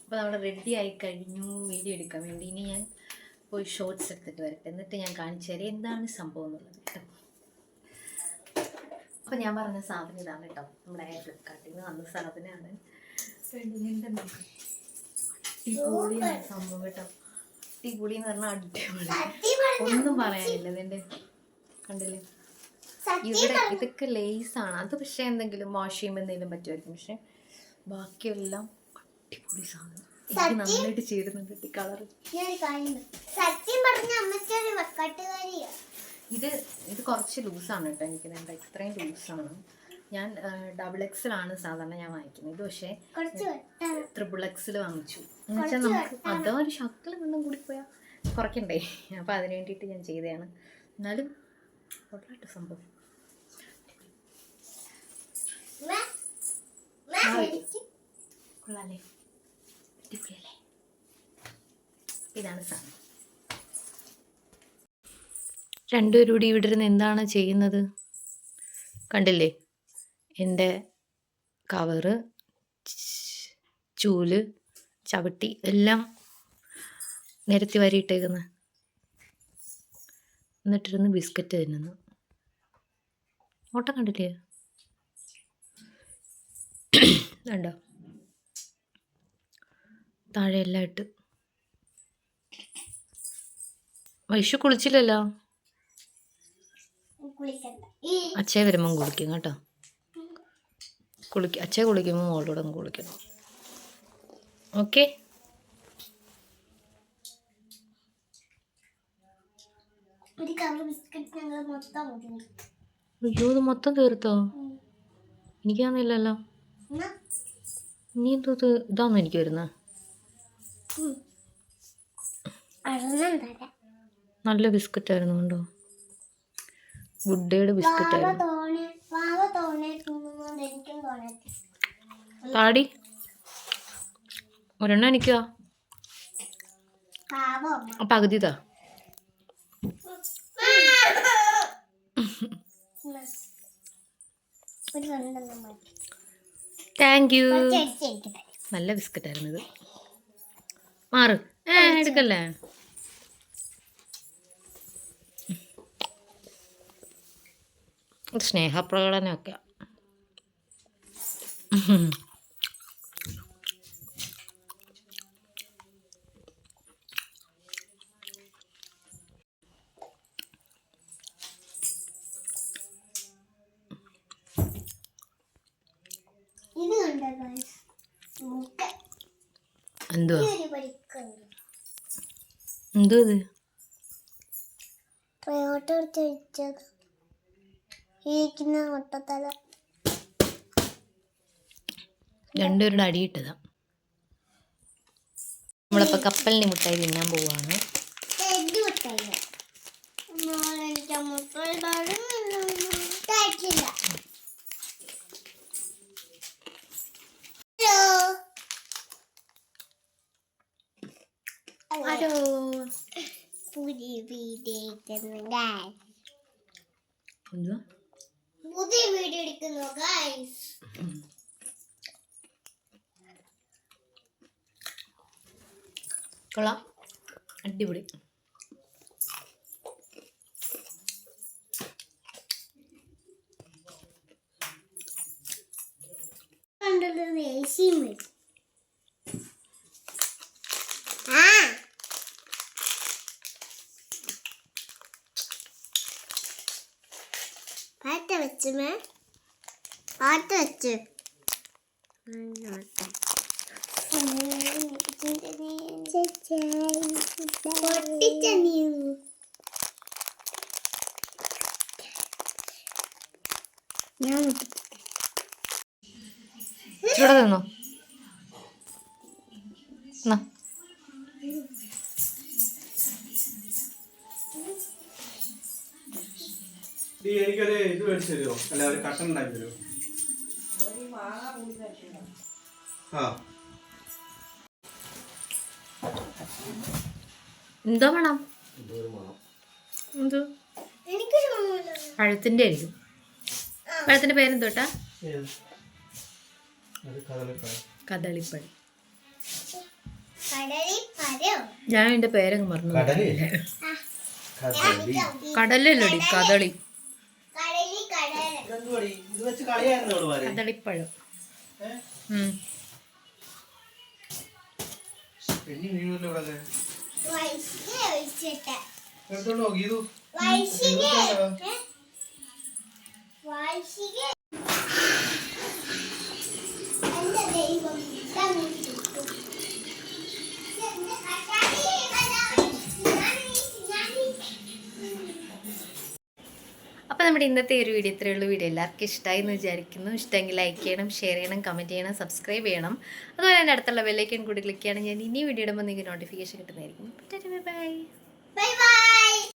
അപ്പോൾ നമ്മൾ റെഡി ആയി കഴിഞ്ഞു വീഡിയോ എടുക്കാൻ വേണ്ടി. ഇനി ഞാൻ പോയി ഷോർട്സ് എടുത്തിട്ട് വരട്ടെ, എന്നിട്ട് ഞാൻ കാണിച്ചു തരാം എന്താണ് സംഭവം എന്നുള്ളത് കേട്ടോ. അപ്പോൾ ഞാൻ പറഞ്ഞ സാധനം ഇതാണ് കേട്ടോ, നമ്മുടെ ഫ്ലിപ്കാർട്ടിൽ നിന്ന് വന്ന സാധനമാണ്. അടിപൊളിയാണ് സംഭവം കേട്ടോ. അടിപൊളി എന്ന് പറഞ്ഞാൽ അടിപൊളി, ഒന്നും പറയാനില്ല. ഇതിൻ്റെ കണ്ടില്ലേ, ഇവിടെ ഇതൊക്കെ ലേസാണ്. അത് പക്ഷേ എന്തെങ്കിലും വാഷ് ചെയ്യുമ്പോൾ എന്തെങ്കിലും പറ്റുമായിരിക്കും. പക്ഷെ ബാക്കിയെല്ലാം അടിപൊളി സാധനം. എനിക്ക് നന്നായിട്ട് ചേരുന്നുണ്ട് ഈ കളർ. ഇത് കുറച്ച് ലൂസാണ് കേട്ടോ. എനിക്ക് വേണ്ട ഇത്രയും ലൂസാണ്. ഞാൻ XXL ആണ് സാധാരണ ഞാൻ വാങ്ങിക്കുന്നത്. ഇത് പക്ഷേ XXL വാങ്ങിച്ചു. എന്നുവെച്ചാൽ നമുക്ക് അതോ ഒരു ശക്കലും ഒന്നും കൂടി പോയാൽ കുറയ്ക്കണ്ടേ, അപ്പോൾ അതിന് വേണ്ടിയിട്ട് ഞാൻ ചെയ്തതാണ്. എന്നാലും കൊള്ളാട്ടോ സംഭവം. കൊള്ളാല്ലേ, അടിപൊളിയല്ലേ. ഇതാണ് സാധനം. രണ്ടുപേരും കൂടി ഇവിടെ ഇരുന്ന് എന്താണ് ചെയ്യുന്നത് കണ്ടില്ലേ? എൻ്റെ കവറ്, ചൂല്, ചവിട്ടി എല്ലാം നിരത്തി വാരിയിട്ടേക്കുന്നു. എന്നിട്ടിരുന്ന് ബിസ്ക്കറ്റ് തിന്നുന്നു. ഓട്ടം കണ്ടില്ലേ? കണ്ടോ, താഴെ എല്ലാം ഇട്ട്. വൈഷു കുളിച്ചില്ലല്ലോ. അച്ഛയെ വരുമ്പം കുളിക്കും കേട്ടോ. അച്ഛയെ കുളിക്കുമ്പോൾ മോളോടെ ഒന്ന് കുളിക്കണം. ഓക്കെ. അയ്യോ, ഇത് മൊത്തം തീർത്തോ? എനിക്കാന്നില്ലല്ലോ. നീ എന്തോ ഇതാന്നോ എനിക്ക് വരുന്നത്? നല്ല ബിസ്ക്കറ്റ് ആയിരുന്നു കണ്ടോ, ഗുഡ് ഡേയുടെ ബിസ്ക്കറ്റ് ആയിരുന്നു. താടി ഒരെണ്ണം എനിക്കാ, പകുതി താ. Thank you. നല്ല ബിസ്ക്കറ്റ് ആയിരുന്നു ഇത്. മാറ്, എടുക്കല്ലേ. സ്നേഹപ്രകടനമൊക്കെ. എന്തുവാ എന്തോ ഇത്? രണ്ടുപേരുടെ അടിയിട്ടതാ. നമ്മളിപ്പോൾ കപ്പലിന് മുട്ടായി തിന്നാൻ പോവാണ്. ഹലോ, പുതിയ വീഡിയോ എടുക്കുന്നു ഗൈസ്. കൊള്ളാം, അടിപൊളി. കണ്ടുള്ളത് ഏസിയും വരും. പാട്ട വെച്ചുമേ, പാട്ട വെച്ച് പൊട്ടിച്ച നീ ഞാൻ ഇവിടെ നിന്നോ. എനിക്കൊരു ഇത് മേടിച്ചു തരുമോ? അല്ല, ഒരു കട്ടൻ ഉണ്ടാക്കി തരുമോ? എന്തോ വേണം? എന്തോ പഴത്തിന്റെ ആയിരിക്കും. പഴത്തിന്റെ പേരെന്തോട്ടാ? കദളിപ്പഴം. ഞാൻ എന്റെ പേരങ്ങ് മറന്നു. കടലല്ലടി, കദളി. ഇത് വെച്ച് കളിയായിരുന്നു അവളുമാര്. അതളിപ്പഴം. ഏ? ഉം. പെണ്ണി വീഴുമല്ലോ ഇവിടെ. വൈശിക ഒഴിച്ചിട്ട് എടുത്തോണ്ട് നോക്കി ഇത്. വൈശിക വൈശിക എന്റെ ദൈവം ഇതങ്ങ് കിട്ടും. എന്റെ കട്ടാടി അപ്പോൾ നമ്മുടെ ഇന്നത്തെ ഒരു വീഡിയോ ഇത്രയേ ഉള്ളൂ. വീഡിയോ എല്ലാവർക്കും ഇഷ്ടമായി എന്ന് വിചാരിക്കുന്നു. ഇഷ്ടമെങ്കിൽ ലൈക്ക് ചെയ്യണം, ഷെയർ ചെയ്യണം, കമൻറ്റ് ചെയ്യണം, സബ്സ്ക്രൈബ് ചെയ്യണം. അതുപോലെ തന്നെ അടുത്തുള്ള ബെല്ലൈക്കൺ കൂടി ക്ലിക്ക് ചെയ്യണം. ഞാൻ ഇനി വീഡിയോ ഇടുമ്പോൾ നിങ്ങൾക്ക് നോട്ടിഫിക്കേഷൻ കിട്ടുന്നതായിരിക്കും. ബൈ. Bye bye.